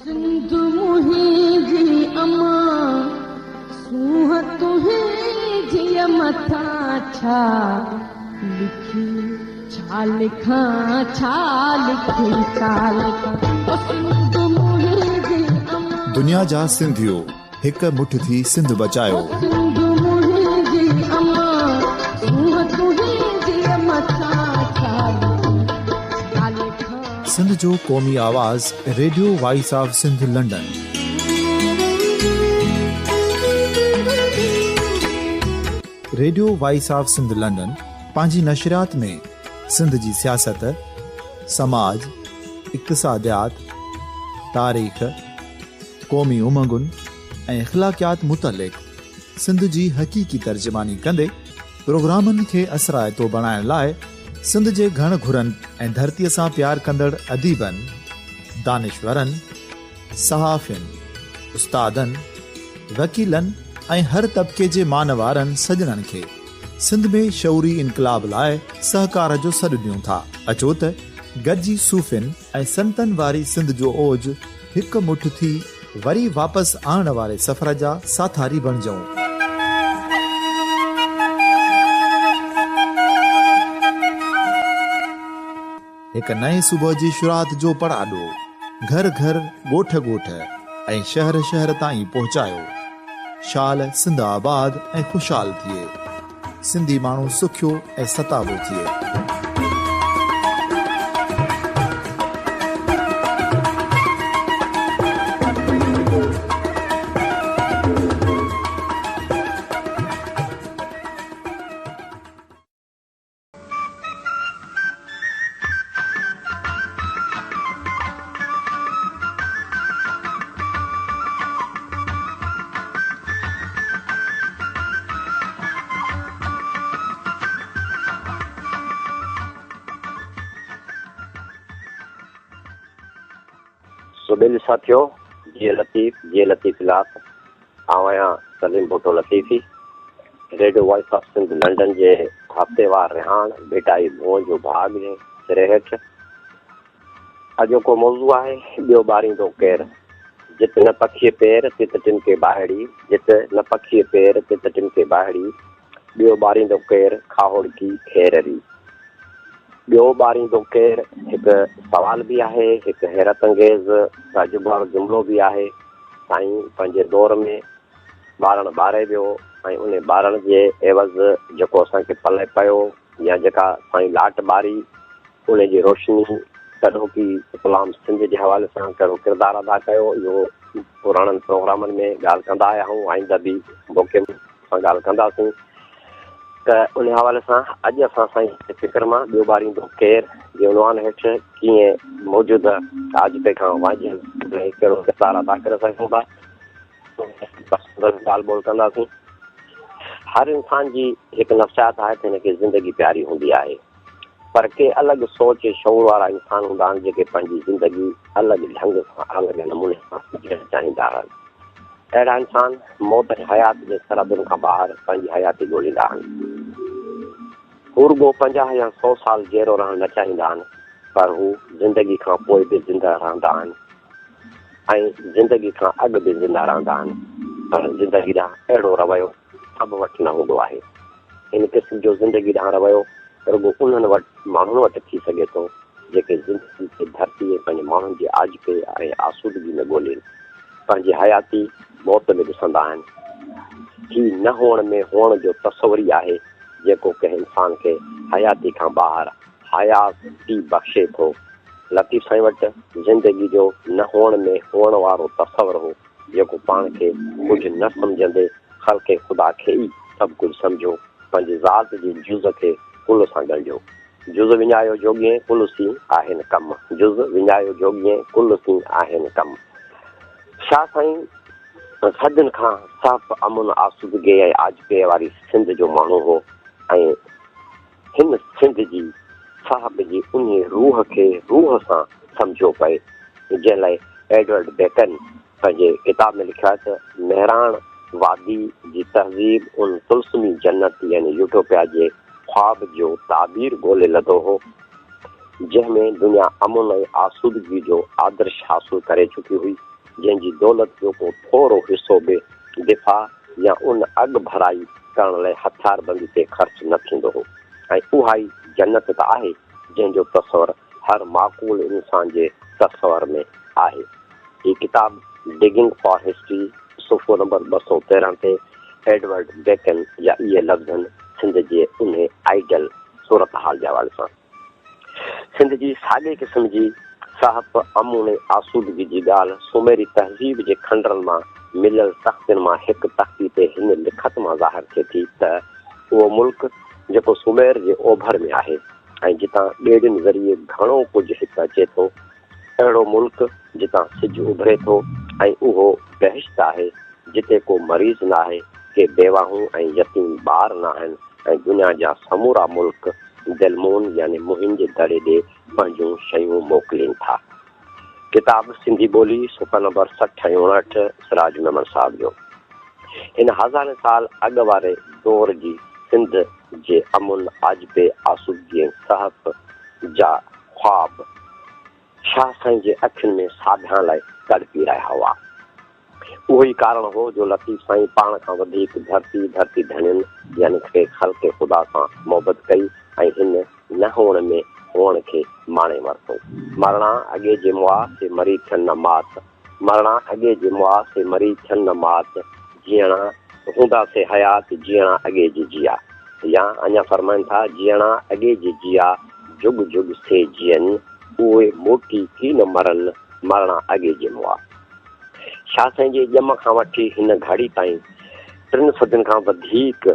सिंध मुंहिंजी अमा सूंह तुंहिंजी मथां छा लिखी छा लिखां छा लिखी छा लिखां सिंध मुंहिंजी अमा। दुनिया जा सिंधियो हिक मुठ थी सिंध बचायो। सिंध मुंहिंजी अमा सूंह तुंहिंजी मथां छा लिखी छा लिखां। सिंध जो क़ौमी आवाज़ radio voice of Sindh London. Radio voice of Sindh London पंहिंजी नशरियात में सिंध जी सियासत, समाज, इक़्तिसादियात, तारीख़, क़ौमी उमंगुनि ऐं इख़्लाक़ियात मुतलिक़ सिंध जी हक़ीक़ी तर्जुमानी कंदे प्रोग्रामनि खे असराइतो बणाइण लाइ सिंध जे घण घुरनि ऐं धरतीअ सां प्यार कंदड़ अदीबनि, दानिशवरनि, सहाफ़ियुनि, उस्तादनि, वकीलनि ऐं हर तबिके जे मानवारनि सजणनि खे सिंध में शऊरी इनक़लाब लाइ सहकार जो सॾु ॾियूं था। अचो त गॾिजी सूफ़ियुनि ऐं संतनि वारी सिंध जो ओज हिकु मुठ थी वरी वापसि आणण वारे सफ़र जा साथारी बणिजऊं। हिकु नए सुबुह जी शुरूआत जो पड़ाॾो घर घर, ॻोठ ॻोठ ऐं शहर शहर ताईं पहुचायो। शाल सिंध आबाद ऐं ख़ुशहाल थिए, सिंधी माण्हू सुखियो ऐं सताबो थिए। सुबेल साथियो, जी लतीफ़ इलाक, आवां Saleem Bhutto Latifi. Radio voice of Sindh London जे हफ़्तेवार रिहान बेटाई मोह जो भाग जे सिरे हेठि अॼो को मौज़ू आहे ॿियो ॿारींदो केरु। जित न पखीअ पेर तित टिनके ॿाहिड़ी, जित न पखीअ पेर तित टिनके ॿाहिड़ी, ॿियो ॿारींदो केरु खाहोड़की खेररी। ॿियो ॿारींदो केरु हिकु सवाल बि आहे, हिकु हैरत अंगेज़ ताजुब वारो जुमिलो बि आहे। साईं पंहिंजे दौर में ॿारणु ॿारे वियो ऐं उन ॿारण जे एवज़ जेको असांखे पले पियो या जेका साईं लाट ॿारी उन जी रोशनी कहिड़ो की इस्लाम सिंध जे हवाले सां कहिड़ो किरदारु अदा कयो, इहो पुराणनि प्रोग्रामनि में ॻाल्हि कंदा आया आहियूं, आईंदा बि मौक़े सां ॻाल्हि कंदासीं। त उन हवाले सां अॼु असां साईं फ़िक्र मां ॿियो ॿारींदो केरु जे उनवान हेठि कीअं मौजूदु आजिते खां वाजिब कहिड़ो किरदारु अदा करे सघूं था, ॻाल्हि ॿोल कंदासीं। हर इंसान जी हिकु नफ़्सियात आहे त हिनखे ज़िंदगी प्यारी हूंदी आहे, पर के अलॻि सोच शऊर वारा इंसान हूंदा आहिनि जेके पंहिंजी ज़िंदगी अलॻि ढंग सां अलॻि नमूने सां जीअणु चाहींदा आहिनि। अहिड़ा इंसान मौत ऐं हयात जे सरहदुनि खां ॿाहिरि पंहिंजी हयाती ॻोल्हींदा आहिनि। हू रुॻो 50 या 100 साल जहिड़ो रहणु न चाहींदा आहिनि, पर हू ज़िंदगी खां पोइ बि ज़िंदा रहंदा आहिनि ऐं ज़िंदगी खां अॻु बि ज़िंदा रहंदा आहिनि, पर ज़िंदगी ॾांहुं अहिड़ो रवैयो सभु वटि न हूंदो आहे। इन क़िस्म जो ज़िंदगी ॾांहुं रवैयो रुॻो उन्हनि वटि माण्हुनि वटि थी सघे थो जेके ज़िंदगी खे धरती ऐं पंहिंजे माण्हुनि जे आजिके ऐं आसूदगी में ॻोल्हीनि, पंहिंजी हयाती मौत में ॾिसंदा आहिनि। ही न हुअण में हुअण जो तस्वुर ई आहे जेको कंहिं इंसान खे हयाती खां ॿाहिरि हयाती बख़्शे थो। लतीफ़ साईं वटि ज़िंदगी जो न हुअण में हुअण वारो तस्वुर हो जेको पाण खे कुझु न सम्झंदे ख़ल्क़े ख़ुदा खे ई सभु कुझु सम्झो, पंहिंजी ज़ात जी जुज़ खे कुल सां ॻंढियो। जुज़ विञायो जोॻीअ कुल सी आहिनि कम, जुज़ विञायो जोॻीअ कुल सी आहिनि कम। छा साईं सदियुनि खां साफ़ अमुन आसूदगी ऐं आजिके वारी सिंध जो माण्हू हो ऐं हिन सिंध जी साहब जी उन रूह खे रूह सां सम्झो पए, जंहिं लाइ एडवर्ड बेकन पंहिंजे किताब में लिखियो आहे त मेहरान वादी जी तहज़ीब उन तुलसमी जन्नत यानी यूटोपिया जे ख्वाब जो ताबीर ॻोल्हे लधो हो जंहिंमें दुनिया अमुन ऐं आसूदगी जो आदर्श हासिल करे चुकी हुई। जंहिंजी दौलत जो को थोरो हिसो बि दिफ़ा या उन अॻु भराई करण लाइ हथियारबंदी ते ख़र्च न थींदो हो। ऐं उहा ई जन्नत त आहे जंहिंजो तस्वर हर माक़ूल इंसान जे तस्वर में आहे। हीअ किताब डिगिंग फॉर हिस्ट्री सुफ़ो नंबर 213 ते एडवर्ड बेकन जा इहे लफ़्ज़नि सिंध जे उन आइडियल सूरत हाल जे हवाले सां। सिंध जी साॻे क़िस्म जी साहब अमून आसूदगी जी ॻाल्हि सुमेरी तहज़ीब जे खंडरनि मां मिलियल तख़्तनि मां हिकु तख़्ती ते हिन लिखत मां ज़ाहिर थिए थी त उहो मुल्क जेको सुमेर जे ओभर में आहे ऐं जितां ॿेड़ियुनि ज़रिए घणो कुझु हिते अचे थो, अहिड़ो मुल्क जितां सिजु उभरे थो ऐं उहो बहिश्त आहे जिते को मरीज़ न आहे, के बेवाहूं ऐं यतीम ॿार न आहिनि ऐं दुनिया जा समूरा मुल्क दिलमून यानी मुहिम जे दड़े ॾे पंहिंजूं शयूं मोकिलीनि था। किताब सिंधी ॿोली सुफ़ा नंबर 60 ऐं 59 सिराज मेमन साहब जो। हिन हज़ारे साल अॻु वारे दौर जी सिंध जे अमुन आजबे आसूदगी साहब जा ख्वाब शाह साईं जे अखियुनि में साभियां लाइ तड़पी रहिया हुआ। उहो ई कारण हो जो लतीफ़ साईं पाण खां वधीक धरती धनियुनि यानी के ख़ल्क़े ख़ुदा सां मोहबत कई ऐं हिन न हुअण में हुअण खे माणे वरितो। मरणा अॻे जे मुआ से मरी थियनि न मात, मरणा अॻे जे मुआ से मरी थियनि न मात, जीअणा हूंदा से हयात जीअणा अॻे जी जिया, या अञा फरमाइनि था जीअणा अॻे जी जिया जुग जुग से जियनि, उहे मोटी की न मरनि मरणा अॻे जे मुआ। शाह साईं जे ॼम खां वठी हिन घड़ी ताईं 3 सदियुनि खां वधीक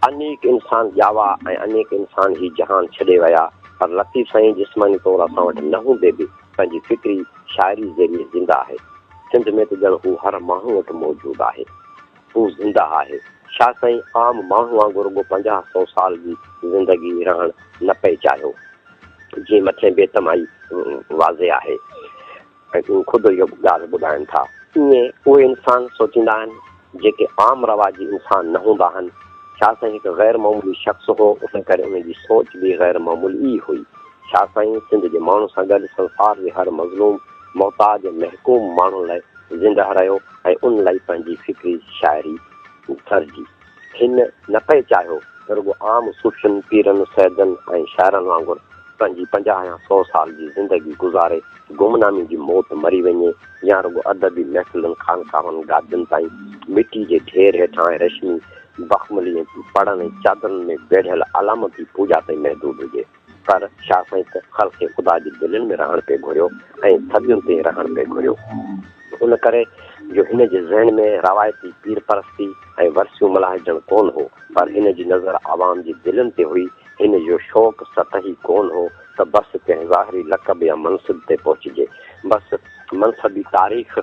अनेक इंसान ॼावा ऐं अनेक इंसान ही जहान छॾे विया, पर लतीफ़ साईं जिस्मानी तौरु असां वटि न हूंदे बि पंहिंजी फिक्री शाइरी ज़रिए ज़िंदा आहे। सिंध में त ॼण हू हर माण्हू वटि मौजूदु आहे, हू ज़िंदा आहे। शाह साईं आम माण्हू वांगुरु रुॻो 50-100 साल जी ज़िंदगी रहण न पए चाहियो, जीअं मथे बेतमाई वाज़े आहे ऐं ख़ुदि इहो ॻाल्हि ॿुधाइनि था। ईअं उहे इंसान सोचींदा आहिनि जेके आम रवाजी इंसान न हूंदा आहिनि। शाह साईं हिकु गैर मामूली शख़्स हो, उन करे उनजी सोच बि गैर मामूली ई हुई। शाह साईं सिंध जे माण्हू सां गॾु संसार जे हर मज़लूम मोहताज महकूम माण्हू लाइ ज़िंदा रहियो ऐं उन लाइ पंहिंजी फिक्री शाइरी सर्जी। हिन न पए चाहियो त रुॻो आम सूफ़ियुनि पीरनि सैदनि ऐं शाइरनि वांगुरु पंहिंजी 50 या 100 साल जी ज़िंदगी गुज़ारे गुमनामी जी मौत मरी वञे, या रुॻो अदबी महफ़िलनि खानकाहनि गादियुनि ताईं मिटी जे ढेर हेठां ऐं रश्मी बख़मली पढ़नि ऐं चादरनि में बेढ़ियल अलामती पूॼा ताईं महदूद हुजे। पर शाह साईं त ख़ल्क़े ख़ुदा जी दिलनि में रहण पे घुरियो ऐं सदियुनि ते रहण पे घुरियो। उन करे जो हिन जे ज़हन में रवायती पीर परस्ती ऐं वर्सियूं मल्हाइजणु कोन हो, पर हिन जी नज़र आवाम जी दिलनि ते हुई। हिन जो शौक़ु सतही कोन हो त बसि कंहिं ज़ाहिरी लक़ब या मनसिब ते पहुचिजे, बसि मनसबी तारीख़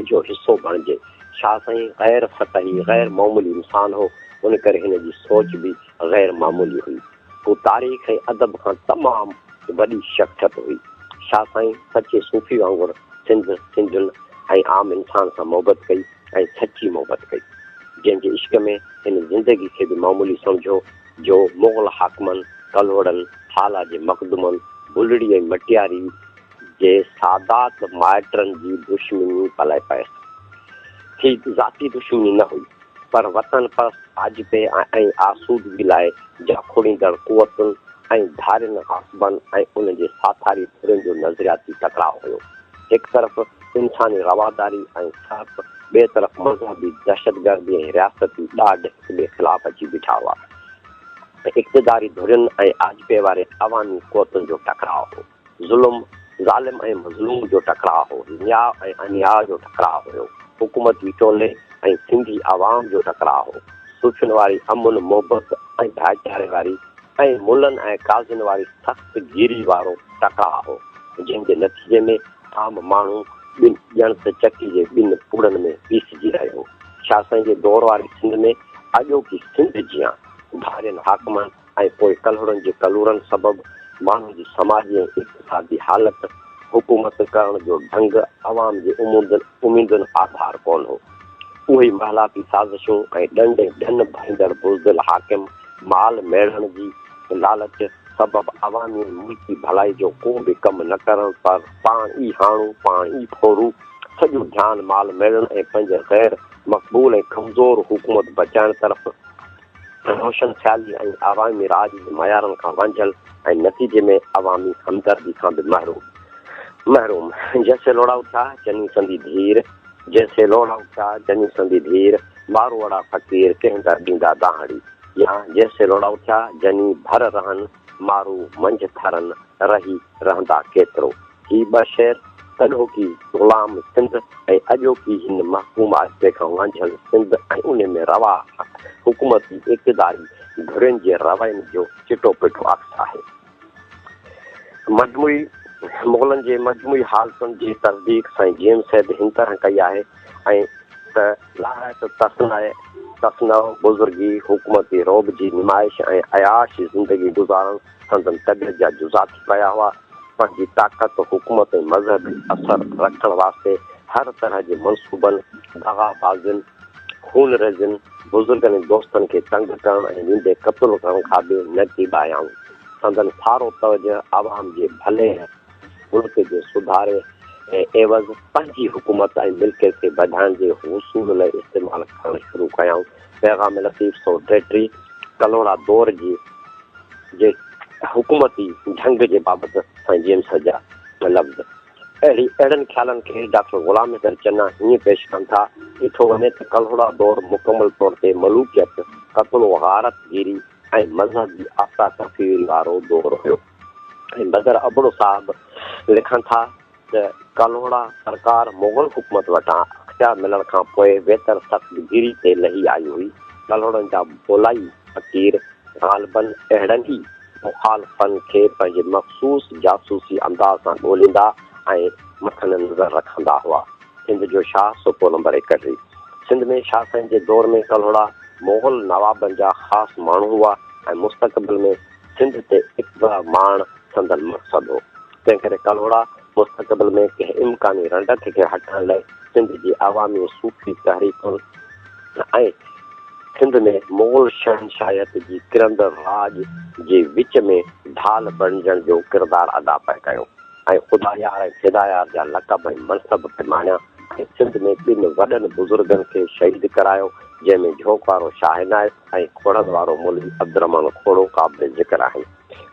जो हिसो बणिजे। शाह साईं गैर सतही गैर मामूली इंसान हो, उन करे हिन जी सोच बि गैर मामूली हुई। हू तारीख़ ऐं अदब खां तमामु वॾी शख़्सियत हुई। शाह साईं सचे सूफ़ी वांगुरु सिंधियुनि ऐं आम इंसान सां मोहबत कई ऐं सची मोहबत कई, जंहिंजे इश्क में हिन ज़िंदगी खे बि मामूली सम्झो जो मुग़ल हाकमनि कलवड़नि हाला जे मक़दूमनि बुलड़ी ऐं मटियारी जे सादात माइटनि जी दुश्मनी पलाए पियसि। ही ज़ाती दुश्मनी न हुई, पर वतन पर आजबे ऐं आसूदगी लाइ जाखोड़ींदड़ कुवतुनि ऐं धारियुनि आसबनि ऐं उन जे साथारी फुरनि जो नज़रियाती टकराव हुयो। हिकु तरफ़ इंसानी रवादारी ऐं साफ़, ॿिए तरफ़ मज़हबी दहशतगर्दी ऐं रियासती ॾाढ हिक ॿिए ख़िलाफ़ अची बीठा हुआ। इक़्तिदारी धुरियुनि ऐं आजबे वारे अवामी क़ुवतुनि जो टकराव हो, ज़ुल्म ज़ालिम ऐं मज़लूम जो टकराव हो, न्याय ऐं अन्याय जो टकराव हुयो, हुकूमती टोले ऐं सिंधी आवाम जो टकराव हो, सूफ़ियुनि वारी अमुन मोहबत ऐं भाईचारे वारी ऐं मुलनि ऐं काज़ियुनि वारी सख़्त गिरी वारो टकराव हो, जंहिंजे नतीजे में आम माण्हू ॿिनि ॼण त चकी जे ॿिनि पुड़नि में पीसिजी रहियो। शाह साईं जे दौर वारी सिंध में अॼोकी सिंध जियां धारियुनि हाकमनि ऐं पोइ कलहड़नि जे कलूरनि सबबि माण्हू जी समाजी ऐं इक़्तिसादी हालत, हुकूमत करण जो ढंग अवाम जे उमीदुनि आधार कोन हो। उहे महलाती साज़िशूं ऐं ॾंड ढन भरींदड़ बुज़दिल हाकिम माल मेड़ण जी लालच सबबि अवामी मुल्की भलाई जो को बि कमु न करण, पर पाण ई हाणू पाण ई फोरू सॼो ध्यानु माल मिलण ऐं पंहिंजे ग़ैर मक़बूल ऐं कमज़ोर हुकूमत बचाइण तरफ़ रोशन ख़्याली ऐं अवामी राज जे मयारनि खां वांझल ऐं नतीजे में अवामी हमदर्दी खां बि महरूम जैसे लोड़ा थिया चङी संदी धीर जैसे लोड़ा थिया चङी संदी धीर मारो वड़ा फ़क़ीर कंहिं दर ॾींदा दाहड़ी या जैसे लोड़ा थिया जनी भर रहनि मारू मंझ थरनि रही रहंदा केतिरो ही ॿ शेर तॾो की ग़ुलाम सिंध ऐं अॼोकी हिन महकूम आहिस्ते खां वांझल सिंध ऐं उन में रवा हुकूमती इक़्तिदारी घुरनि जे रवैनि जो चिटो पिटो अक्स आहे। मुग़लनि जे मजमूई हालतुनि जी तस्दीक साईं जेम्स सैद हिन तरह कई आहे ऐं त लाहत तसनव बुज़ुर्गी हुकूमती रोब जी नुमाइश ऐं अयाश ज़िंदगी गुज़ारण संदन तबियत जा जुज़ा थी पिया हुआ। पंहिंजी ताक़त हुकूमत ऐं मज़हबी असर रखण वास्ते हर तरह जे मनसूबनि दगाबाज़ियुनि खून रेज़िन बुज़ुर्गनि ऐं दोस्तनि खे तंग करण ऐं नींदे क़त्ल करण खां बि नक़ीब आया आहियूं। संदन सारो तवजो आवाम जे भले मुल्क जे सुधारे ऐं एवज़ पंहिंजी हुकूमत ऐं मिल्कियत खे वधाइण जे उसूल लाइ इस्तेमालु करणु शुरू कयाऊं। पैगाम लतीफ़ 133 कलोड़ा दौर जे हुकूमती ढंग जे बाबति साईं जेम्स जा लफ़्ज़ अहिड़नि ख़्यालनि खे डॉक्टर ग़ुलाम हैदर चन्ना हीअं पेश कनि था ॾिठो वञे त कलोड़ा दौर मुकमल तौर ते मलूकियत क़त्ल गारत गिरी ऐं मज़हबी आसा तफ़ीर वारो दौर हुयो। ऐं बदर अबड़ो साहब लिखनि था त कलोड़ा सरकार मुग़ल हुकूमत वटां अख़्तियार मिलण खां पोइ वेतर सख़्तगिरी ते लही आई हुई। कलोड़नि जा बोलाई फ़क़ीर ग़ालिबन अहिड़नि ई मुखालफ़नि खे पंहिंजे मख़सूस जासूसी अंदाज़ सां ॻोल्हींदा ऐं मथां नज़र रखंदा हुआ। सिंध जो शाह सुपो नंबर 31 सिंध में शाह साईं जे दौर में कलोड़ा मुग़ल नवाबनि जा ख़ासि माण्हू हुआ ऐं मुस्तक़बिल में सिंध ते इक़्तिदार माण संदन मक़सदु हो। तंहिं करे कलोड़ा मुस्तक़बिल में कंहिं इम्कानी रंडक खे हटाइण लाइ सिंध जी अवामी सूफ़ी तहरीकुनि ऐं सिंध में मुग़ल शहनशाहियत जी किरंदड़ राज जे विच में ढाल बणिजण जो किरदारु अदा पिया कयो ऐं ख़ुदायार ऐं फिदायार जा लक़ब ऐं मनसब पिमाणिया ऐं सिंध में ॿिनि वॾनि बुज़ुर्गनि खे शहीद करायो जंहिंमें झोक वारो शाह इनायत ऐं खोड़नि वारो मुल्ही अब्दुर्रहमान खोड़ो क़ाबिल ज़िक्र आहिनि।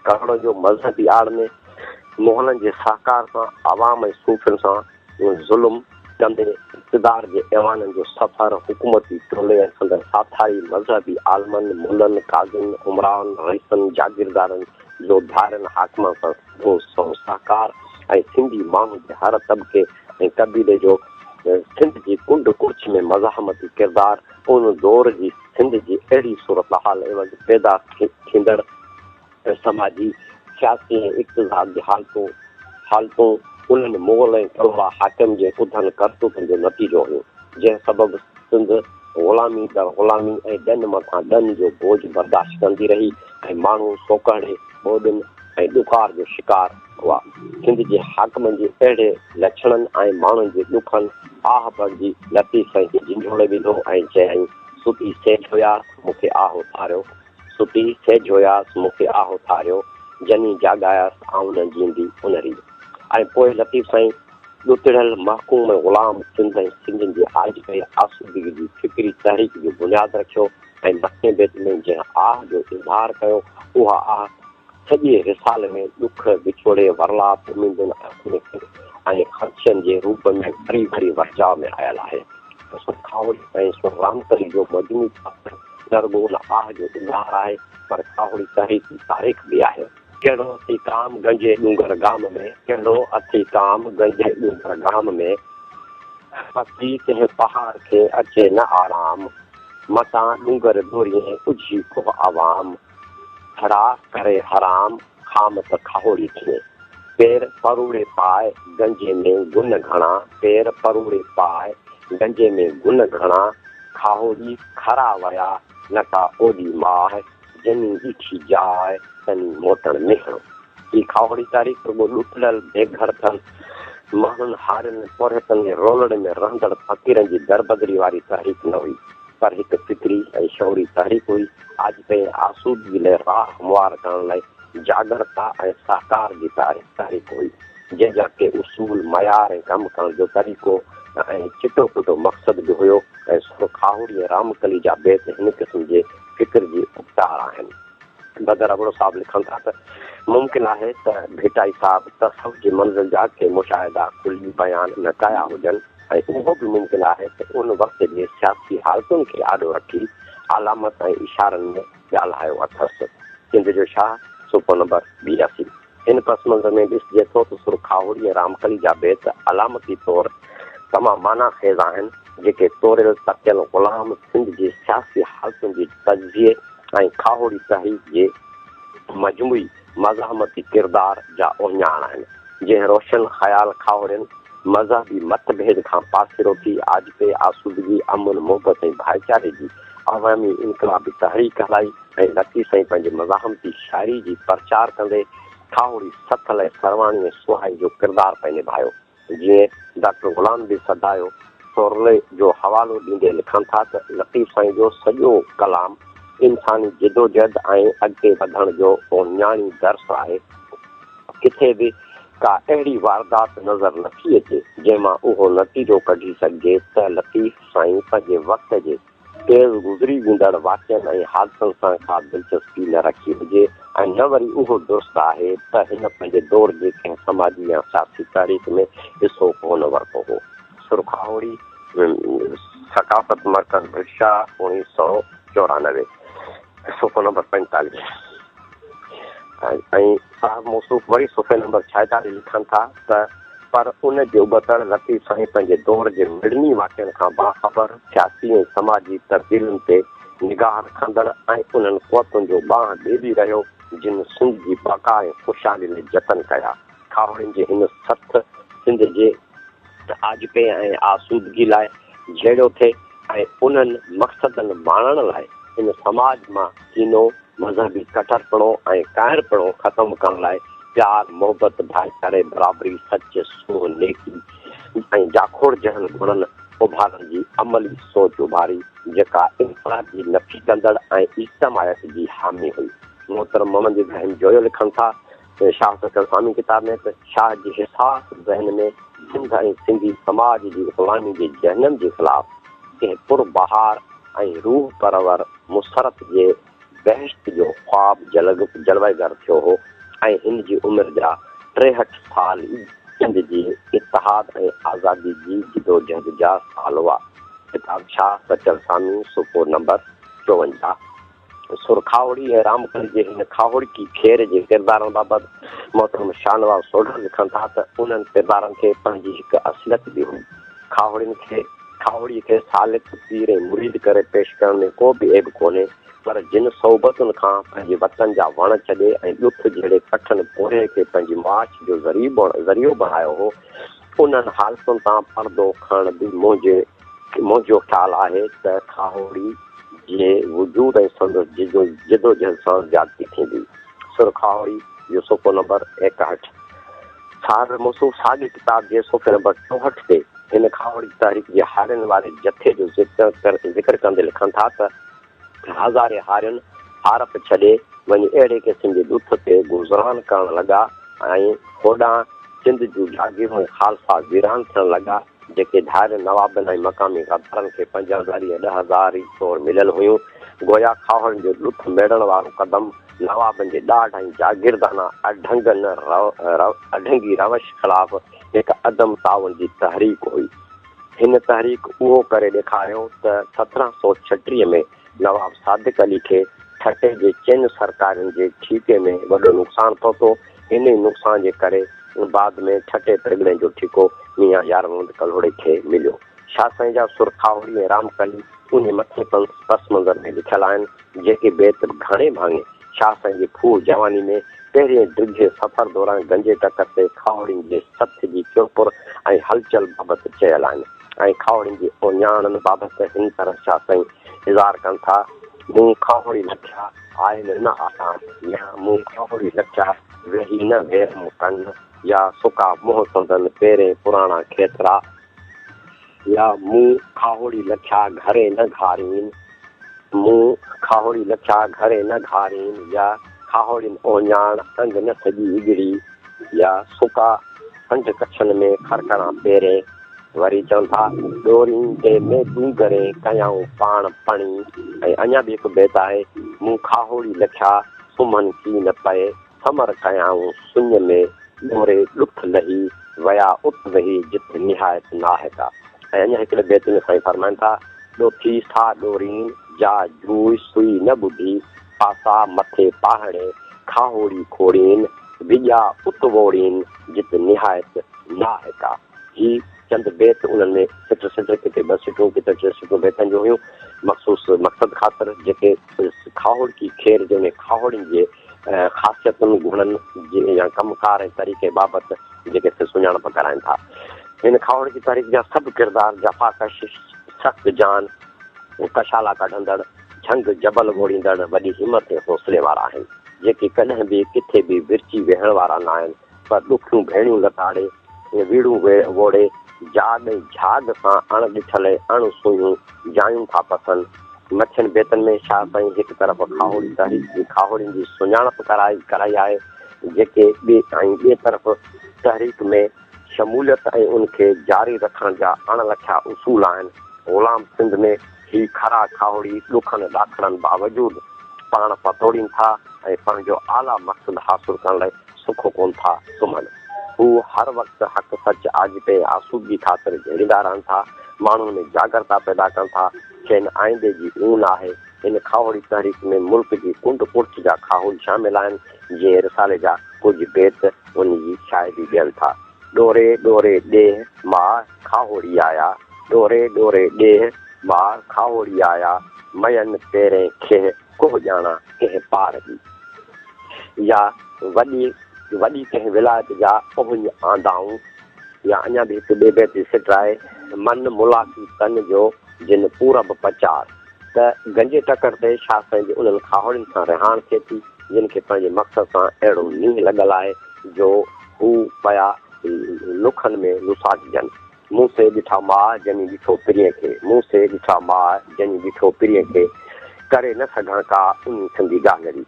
कलोड़ जो मज़हबी आड़ में मुग़लनि जे सहकार सां आवाम ऐं सूफ़ियुनि सां ज़ुल्म कंदे इक़्तिदार जे ऐवाननि जो सफ़र हुकूमती टोले ऐं संदन साथाई मज़हबी आलमनि मुलनि काज़िन उमरान रईसनि जागीरदारनि जोधारनि हाकिमनि सां सिधो सहकार ऐं सिंधी माण्हू जे हर तबिके ऐं कबीले जो सिंध जी कुंड कुर्छ में मज़ाहमती किरदारु उन दौर जी सिंध जी अहिड़ी सूरत हाल एवज़ पैदा थींदड़ समाजी सियासी ऐं इक़्तिसाद जी हालतूं उन्हनि मुग़ल ऐं कलोड़ा हाकिम जे उथनि करतूतनि जो नतीजो हुयो जंहिं सबबु सिंध ग़ुलामी दर ग़ुलामी ऐं ॾन मथां ॾन जो बोझ बर्दाश्त कंदी रही ऐं माण्हू सोकड़े ॿोॾियुनि ऐं ॾुखार जो शिकार हुआ। सिंध जे हाकिमनि जे अहिड़े लक्षणनि ऐं माण्हुनि जे ॾुखनि आह बणिजी लतीफ़ साईं खे झिंझोड़े विधो ऐं चयाईं सुठी सेठ हुयासीं मूंखे आहो थारियो सुठी सेठ हुयासीं मूंखे आहो थारियो जनी जाॻायासीं आऊं न जींदी उनरी। ऐं पोइ लतीफ़ साईं ॾुतड़ियल महकूम ग़ुलाम सिंध ऐं सिंधियुनि जे आज कई आसूदगी जी फिक्री तहरीक जो बुनियादु रखियो ऐं मथे बेत में जंहिं आह जो इज़हार कयो उहा आह सॼे रिसाले में ॾुख विछोड़े वरलाप उमीदुनि ऐं ख़दशनि जे रूप में भरी भरी वर्जाव में आयल आहे। खावड़ी ऐं रामतरी जो मजमूई दरगो उन आह जो इज़हार आहे पर खावड़ी तहरीक तारीख़ बि आहे। कहिड़ो अथई काम गंजे डूंगर गाम में कहिड़ो अथई काम गंजे डूंगर गाम में पती कंहिं पहाड़ खे अचे न आराम मतां डूंगर दोरीअ उझी को आवाम हरास करे हराम खाम त खाहोड़ी थिए पेर परूड़े पाए गंजे में गुन घणा पेर परूड़े पाए गंजे में गुन घणा खाहोड़ी खरा वया न का ओॾी माह जनी ॾिठी जाए तनी मोटण मिहणो। ही खावड़ी तारीख़ रुॻो ॾुतड़ियल बेघर थियनि माण्हुनि हारियुनि पोरहतनि रोलड़े में रहंदड़ फ़क़ीरनि जी दरबदरी वारी तहरीक न हुई पर हिकु फिक्री ऐं शौरी तहरीक हुई। आज ताईं आसूदगी लाइ राह हमवार करण लाइ जागरता ऐं सहकार जी तहरीक हुई जंहिंजा के उसूल मयार ऐं कमु करण जो तरीक़ो ऐं चिटो पुटो मक़सद बि हुयो ऐं सुरखावड़ी ऐं रामकली जा बेत हिन क़िस्म जे फ़िक्र जी उबतार आहिनि। बदर अबड़ो साहब लिखनि था त मुमकिन आहे त भिटाई साहब तसव्वुफ़ जी मंज़िल जा के मुशाहिदा कुली बयान न कया हुजनि ऐं उहो बि मुमकिन आहे त उन वक़्त जे सियासी हालतुनि खे आॾो रखी अलामत ऐं इशारनि में ॻाल्हायो अथसि। सिंध जो शाह सुफ़ो नंबर 82। हिन पस मंज़र में ॾिसिजे थो त सुरखावड़ी ऐं रामकली जा बेत अलामती तौरु तमामु माना ख़ेज़ आहिनि जेके तोरियल तकियल ग़ुलाम सिंध जी सियासी हालतुनि जी तज़िये ऐं खाहोड़ी तहरीक जे मजमूई मज़ामती किरदार जा ओञाण आहिनि। जंहिं रोशन ख़याल खाहोड़ियुनि मज़हबी मतभेद खां पासीरो थी आजिपे आसूदगी अमन मोहबत ऐं भाईचारे जी अवामी इनकलाबी तहरीक हलाई ऐं लतीफ़ साईं पंहिंजे मज़ाहमती शाइरी जी प्रचार कंदे खाहोड़ी सथल ऐं सरवाणी ऐं सुहाई जो किरदारु पिए निभायो। जीअं डॉक्टर ग़ुलाम नबी सदायो सोरले जो हवालो ॾींदे लिखनि था त लतीफ़ साईं जो सॼो कलाम इंसानी जिदोजहद ऐं अॻिते वधण जो ओञाणी दर्स आहे। किथे बि का अहिड़ी वारदात नज़र नथी अचे जंहिंमां उहो नतीजो कढी सघिजे त लतीफ़ साईं पंहिंजे वक़्त जे तेज़ गुज़री वेंदड़ वाक़िअनि ऐं हादसनि सां का दिलचस्पी न रखी हुजे ऐं न वरी उहो दुरुस्त आहे त हिन पंहिंजे दौर जे कंहिं समाजी या सियासी तारीख़ में हिसो कोन वरितो हो। सुरखावड़ी सकाफ़त मर्कज़ भरिशा 1994 सुफ़ो नंबर 45। ऐं साहब मौसूफ़ वरी सुफ़े नंबर 46 लिखनि था त पर उन जे उबतड़ लतीफ़ साईं पंहिंजे दौर जे मिड़नी वाक़िअनि खां बाख़बर सियासी ऐं समाजी तब्दीलियुनि ते निगाह रखंदड़ ऐं उन्हनि क़ुवतुनि जो बांह ॾेबी रहियो जिन सिंध जी बका ऐं ख़ुशहाली लाइ जतन कया। खाहोड़ियुनि जे हिन सख़्त सिंध जे आजिपे ऐं आसूदगी लाइ जहिड़ो थिए ऐं उन्हनि मक़सदनि माणण लाइ इन समाज मां कीनो मज़हबी कटरपणो ऐं काइरपणो ख़तमु करण लाइ प्यार मोहबत भाईचारे बराबरी सच सूह नेकी ऐं जाखोड़ जहल गुणनि उभारण जी अमली सोच उभारी जेका इंफ़राद जी नफ़ी कंदड़ ऐं इज्तमायत जी हामी हुई। मोहतरम मोहम्मद इब्राहिम जोयो लिखनि था शाह सकर स्वामी किताब में त शाह जी हिसास ज़हन में सिंध ऐं सिंधी समाज जी ग़ुलामी जे जहनम जे ख़िलाफ़ कंहिं पुरबहार ऐं रूह परवर मुसरत जे बहश्त जो ख्वाब जलवेगर थियो हो ऐं हिन जी उमिरि जा 63 साल सिंध जी इतिहाद ऐं आज़ादी जी जिदोजहद जा साल हुआ। किताब शाह सचल सामी सुफ़ो नंबर 54। सुरखावड़ी ऐं रामकली जे हिन खाहोड़ी खेर जे किरदारनि बाबति मोहतरम शाहनवाज़ सोढर लिखनि था त उन्हनि किरदारनि खे पंहिंजी हिकु असलियत बि हुई। खाहोड़ीअ खे सालिक पीर ऐं मुरीद करे पेश करण में को बि ऐब कोन्हे पर जिन सोबतुनि खां पंहिंजे वतन जा वण छॾे ऐं ॾुख जहिड़े कठिन पोरे खे पंहिंजी माच जो ज़रियो बणायो हो उन्हनि हालतुनि तां परदो खणण बि मुंहिंजो ख़्यालु आहे त खाहोड़ी जे वजूद ऐं संदसि जिदोजहद सां ज़्यादती थींदी। सुरखावड़ी जो सुफ़ो नंबर 61। साहिब मौसूफ़ साॻी किताब जे सुफ़े नंबर 64 ते हिन खाहोड़ी तहरीक जे हारियुनि वारे जथे जो ज़िक्र कंदे लिखनि था त हज़ारे हारियुनि हारप छॾे वञी अहिड़े क़िस्म जे ॾुथ ते गुज़रान करणु लॻा ऐं होॾां सिंध जूं जागीरूं ख़ालसा वीरान थियणु लॻा जेके धार नवाबनि ऐं मक़ामी गदरनि खे 5000 या 10,000 तौरु मिलियल हुयूं। गोया खाहोड़नि जो ॾुथ मेड़ण वारो कदम नवाबनि जे ॾाढ ऐं जागीरदाना अढंगी रवश ख़िलाफ़ हिकु अदम ताउन जी तहरीक हुई। हिन तहरीक उहो करे ॾेखारियो त 1736 में नवाब सादिक अली खे ठटे जे चिन सरकारियुनि जे ठीके में वॾो नुक़सानु पहुतो। इन नुक़सान जे करे बाद में ठटे त्रिगणे जो ठीको मियां यारवंद कलोड़े खे मिलियो। शाह साईं जा सुरखावड़ी ऐं रामकली उन मथे पस मंज़र में लिखियल आहिनि जेके बेत घणे भाङे शाह साईं जी फूह जवानी में पहिरें ड्रिघे सफ़र दौरान गंजे टकर ते खाहोड़ियुनि जे सथ जी चुरपुर ऐं हलचल बाबति चयल आहिनि ऐं खाहोड़ियुनि जी ओञाणनि बाबति हिन तरह शाह साईं इज़हार कनि था मूं खाहोड़ी लखिया आयल न आसान या मूं खाहोड़ी लखिया वेही न वेर मुकन या सुका मुंहुं संदन पहिरें पुराणा खेतरा या मूं खाहोड़ी लखिया घरे न घारीन मूं खाहोड़ी लखिया घरे न घारीन या खाहोड़ियुनि ओञाण अंग न सॼी इगड़ी या सुका पंज कच्छनि में खरकणा पहिरें वरी चवनि था डोरींदे में तूं करे कयाऊं पाण पणी। ऐं अञा बि हिकु बेत आहे मूं खाहोड़ी लखिया सुम्हनि की न पए समर कयाऊं सुञ में डोरे ॾुख लही वया उत वही जित निहायत नाहिका। ऐं अञा हिकिड़े बेत में साईं फरमाइनि था ॾोथी सा डोरीन जा जूई सुई न ॿुधी पासा मथे पाहड़े खाहोड़ी खोड़ीन विॼा उत वोड़ीन जित निहायत नाहिका। ही चंद बेत उन्हनि में सिट किथे 2 सिटूं किथे 3 सिटूं बेतनि जो हुयूं मखसूस मक़सद ख़ातिर जेके खाहोड़ की खेर जंहिंमें खाहोड़ियुनि जे ख़ासियतुनि गुणनि या कमकार ऐं तरीक़े बाबति जेके सुञाणप कराइनि था। हिन खाहोड़ की तारीख़ जा सभु किरदार जफ़ाकश सख़्त जान कशाला कढंदड़ झंग जबल ॻोड़ींदड़ वॾी हिमत ऐं हौसले वारा आहिनि जेके कॾहिं बि किथे बि विरची वेहण वारा न आहिनि पर ॾुखियूं भेणियूं लताड़े वीड़ूं वोड़े जाग झाग सां अण ॾिठल अण सुयूं जायूं था पसंदि। मछियुनि बेतनि में छा साईं हिकु तरफ़ खाहोड़ी तहरीक खाहोड़ियुनि जी सुञाणप कराई आहे जेके ॿिए तरफ़ तहरीक में शमूलियत ऐं उनखे जारी रखण जा अणलखिया उसूल आहिनि। ग़ुलाम सिंध में ही खरा खाहोड़ी ॾुखनि ॾाखड़नि बावजूदि पाण पतोड़ीनि था ऐं पंहिंजो आला मक़सदु हासिलु करण लाइ सुख कोन था सुम्हनि। हू हर वक़्तु हक़ सच आजिबे आसूदगी ख़ातिर जहिड़ींदा रहनि था माण्हुनि में जागरता पैदा कनि था खेनि आईंदे जी ऊन आहे। हिन खाहोड़ी तहरीक में मुल्क जी कुंड पुर्च जा खाहोड़ी शामिल आहिनि जीअं रिसाले जा कुझु बेत उन जी शाइरी ॾियनि था। डोरे डोरे ॾेह मां खाहोड़ी आया डोरे डोरे ॾेह मां खाहोड़ी आया मयनि तेरे खे को ॼाणा कंहिं पार बि। या वॾी कंहिं विलायत जा उभुंज आंदाऊं। या अञा बि हिकु ॿिए बेत सिट आहे मन मुलाक़ी तन जो जिन पूरब पचार। त गंजे टकर ते छा साईं उन्हनि खाहोड़ियुनि सां रिहाण थिए थी जिन खे पंहिंजे मक़सद सां अहिड़ो नींहुं लॻल आहे जो हू पिया लुखनि में लुसाजनि। मूं से ॾिठा माउ जनी ॾिठो पिरीअ खे मूं से ॾिठा माउ जनी ॾिठो पिरीअ खे करे न सघां का उन सिंधी ॻाल्हि।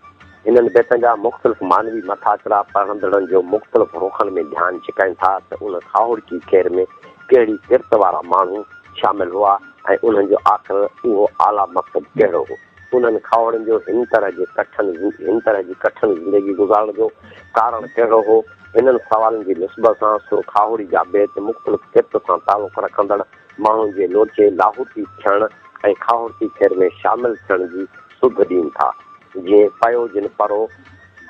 हिननि बेतनि जा मुख़्तलिफ़ मानवी मथाचरा पढ़ंदड़नि जो मुख़्तलिफ़ रुखनि में ध्यानु छिकाइनि था त उन खाहोड़ की खेर में कहिड़ी किरत वारा माण्हू शामिल हुआ ऐं उन्हनि जो आख़िर उहो आला मक़सदु कहिड़ो हो। उन्हनि खाहोड़नि जो हिन तरह जी कठिन ज़िंदगी गुज़ारण जो कारण कहिड़ो हो। हिननि सवालनि जी निस्बत सां सो खाहोड़ी जा बेत मुख़्तलिफ़ किरत सां तालुक़ रखंदड़ माण्हुनि जे लोचे लाहूती थियण ऐं खाहोड़ की खेर में शामिल थियण जी सुध ॾियनि था। जीअं पयो जिन परो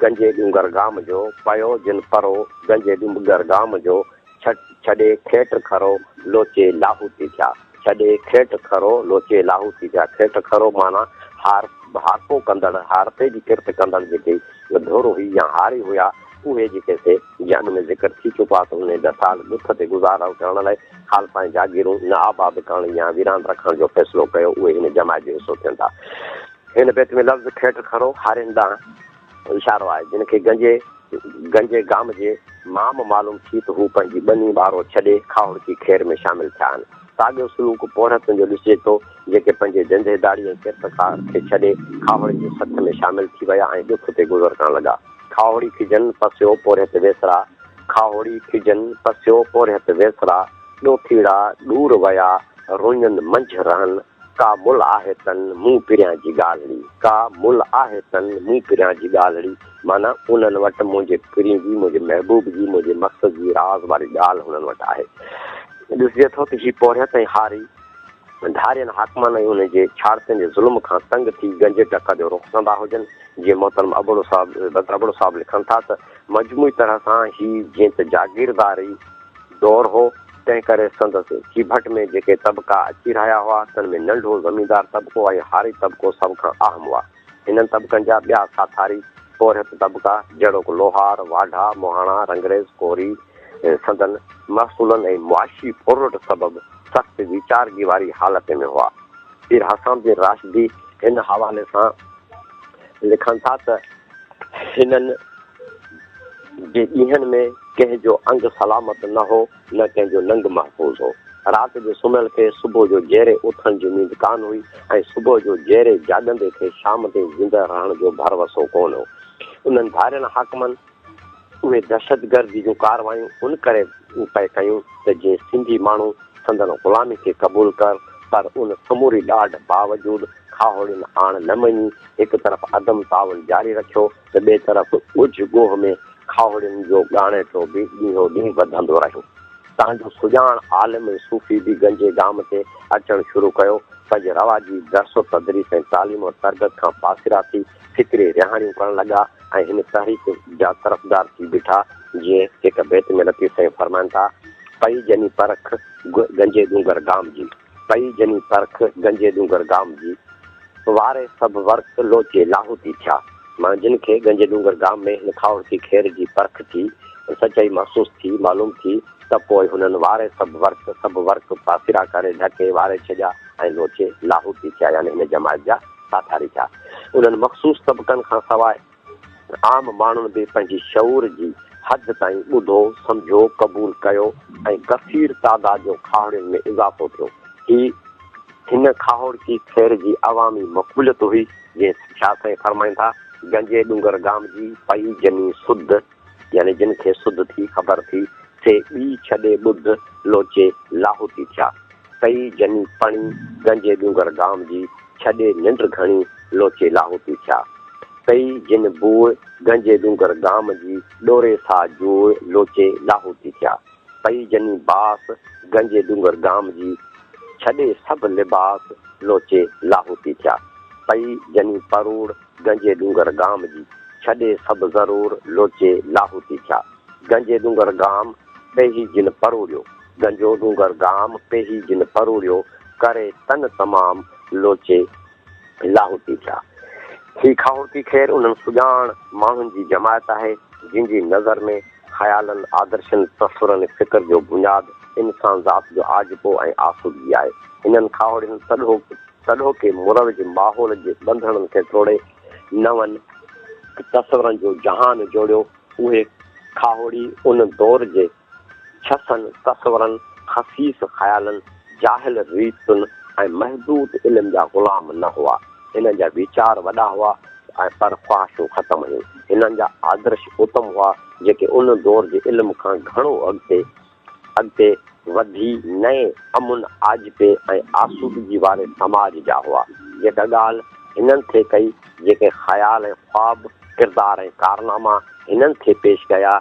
गंजे डूंगर गाम जो पयो जिन परो गंजे डूंगर गाम जो छॾे खेट खरो लोचे लाहूती थिया छॾे खेट खरो लोचे लाहूती थिया। खेट खरो माना हारपो कंदड़ हारपे जी किरत कंदड़ जेके धोरो हुई या हारी हुया उहे जेके से जग में ज़िक्र थी चुका त उन 10 साल ॾुख ते गुज़ारो करण लाइ हाल पंहिंजी जागीरूं न आबाद करण या वीरान रखण जो फ़ैसिलो कयो उहे हिन जमायत जो हिसो थियनि था। हिन बेत में लफ़्ज़ खेट खरो हारिंदा इशारो आहे जिन खे गंजे गाम जे माम मालूम थी त हू पंहिंजी ॿनी ॿारो छॾे खाहोड़ की खेर में शामिल थिया आहिनि। साॻियो सलूक पोरहतनि जो ॾिसिजे थो जेके पंहिंजे धंधेदारी ऐं किरतकार खे छॾे खाहोड़ी जे सथ में शामिल थी विया ऐं ॾुख ते गुज़र करणु लॻा। खाहोड़ी खिजनि पसियो पोरहत वेसरा खाहोड़ी खिजनि पसियो पोरहत वेसरा ॾोखीड़ा दूर विया रुञनि मंझि रहनि का मुल आहे तन मूं पिरियां जी ॻाल्हि का मुल आहे तन मूं पिरियां जी ॻाल्हि माना उन्हनि वटि मुंहिंजे पिरी जी मुंहिंजे महबूब जी मुंहिंजे मक़सद जी राज़ वारी ॻाल्हि हुननि वटि आहे। ॾिसिजे थो त ही पोरहत ऐं हारी धारियनि हाकमनि ऐं उनजे छाड़तनि जे ज़ुल्म खां तंग थी गंजे टक जो रुख कंदा हुजनि। जीअं मोहतरम अबड़ो साहब लिखनि था त मजमूई तरह सां ही जीअं त जागीरदारी दौर हो तंहिं करे संदसि चिभट में जेके तबिका अची रहिया हुआ तन में नंढो ज़मीनदार तबिको ऐं हारी तबिको सभ खां अहम हुआ। हिननि तबिकनि जा ॿिया साथारी पोरहत तबिका जहिड़ो लोहार वाढा मोहाणा रंगरेज़ कोरी संदन महसूलनि ऐं मुआशी फुरट सबबि सख़्त वीचारगी वारी हालत में हुआ। पीर हसन राशिदी हिन हवाले सां लिखनि था त हिननि जे ॾींहंनि में कंहिंजो अंग सलामत न हो न कंहिंजो नंग महफ़ूज़ हो। राति जो सुम्हियल खे सुबुह जो जहिड़े उथण जी उमीद कान हुई ऐं सुबुह जो जहिड़े जाॻंदे खे शाम ताईं ज़िंदा रहण जो भरवसो कोन हो। उन्हनि धारियनि हाकमनि उहे दहशतगर्दी जूं कारवायूं उन करे पए कयूं त जीअं सिंधी माण्हू संदन ग़ुलामी खे क़बूल कर, पर उन समूरी ॾाढ बावजूदि खाहोड़ियुनि आण न मञी हिकु तरफ़ अदम तावन जारी रखियो त ॿिए तरफ़ ॻुझ ॻोह में खाहोड़ियुनि जो ॻाणेटो बि ॾींहों ॾींहुं वधंदो रहियो। तव्हांजो सुञाण आलिम सूफ़ी बि गंजे गाम ते अचणु शुरू कयो। पंहिंजे रवाजी दरसो तदरीस ऐं तालीम और तरबियत खां पासीरा थी फिक्री रिहाणियूं करणु लॻा ऐं हिन तहरीक जा तरफ़दार थी बीठा। जीअं हिकु बैत में लतीफ़ साईं फरमाइनि था, पई जनी परख गंजे डूंगर गाम जी, पई जनी परख गंजे डूंगर गाम जी, वारे सभु वर्क लोचे लाहूती थिया। मां जिन खे गंजे डूंगर गाम में हिन खावड़ती खेर जी परख थी, सचाई महसूस थी, मालूम थी त पोइ हुननि वारे सभु वर्क पासीरा करे ढके वारे छॾिया ऐं लोचे लाहूती थिया, यानी हिन जमायत जा साथारी थिया। उन्हनि मख़सूस तबक़नि खां सवाइ आम माण्हुनि बि पंहिंजी शऊर जी हद ताईं ॿुधो, सम्झो, क़बूल कयो ऐं कसीर तादाद जो खाहोड़ियुनि में इज़ाफ़ो थियो। हिन खाहोड़ की खैर जी अवामी मक़बूलियत हुई। जीअं छा साईं फरमाइनि था, गंजे डूंगर गाम जी पई जनी सुध, यानी जिन खे सुध थी ख़बर थी से ॿी छॾे ॿुध लोचे लाहूती थिया। पई जनी पणी गंजे डूंगर गाम जी छॾे निंड घणी लोचे लाहूती थिया। पई जिन बूअ गंजे डूंगर गाम जी ॾोरे सां जूअ लोचे लाहूती थिया। पई जनी बास गंजे डूंगर गाम जी छॾे सभु लिबास लोचे लाहूती थिया। पई जनी परूड़ गंजे डूंगर गाम जी छॾे सभु ज़रूर लोचे लाहूती थिया। गंजे डूंगर गाम पेही जिन परूड़ियो, गंजो डूंगर गाम पेही जिन परूड़ियो करे तन तमाम लोचे लाहूती थिया। ही खाहोड़ती खैर उन्हनि सुञाण माण्हुनि जी जमायत आहे जंहिंजी नज़र में ख़यालनि, आदर्शनि, तसुरनि, फिक्र जो बुनियाद इंसान ज़ात जो आजिबो ऐं आसूदगी आहे। हिननि खाहोड़ियुनि सॾो के मुरवज माहौल जे बंधणनि खे तोड़े नवनि तसवरनि जो जहान जोड़ियो। उहे खाहोड़ी उन दौर जे छसनि तसवरनि, ख़सीस ख़यालनि, जाहिल रीतुनि ऐं महदूद इल्म जा ग़ुलाम न हुआ। हिननि जा वीचार वॾा हुआ ऐं पर ख़्वाहिशूं ख़तमु हुयूं। हिननि जा आदर्श उत्तम हुआ जेके उन दौर जे इल्म खां घणो अॻिते वधी नए अमुन, आजिबे ऐं आसूदगी वारे समाज जा हुआ। जेका ॻाल्हि हिननि थे कई, जेके ख़याल ऐं ख़्वाब, किरदार ऐं कारनामा हिननि खे पेश कया,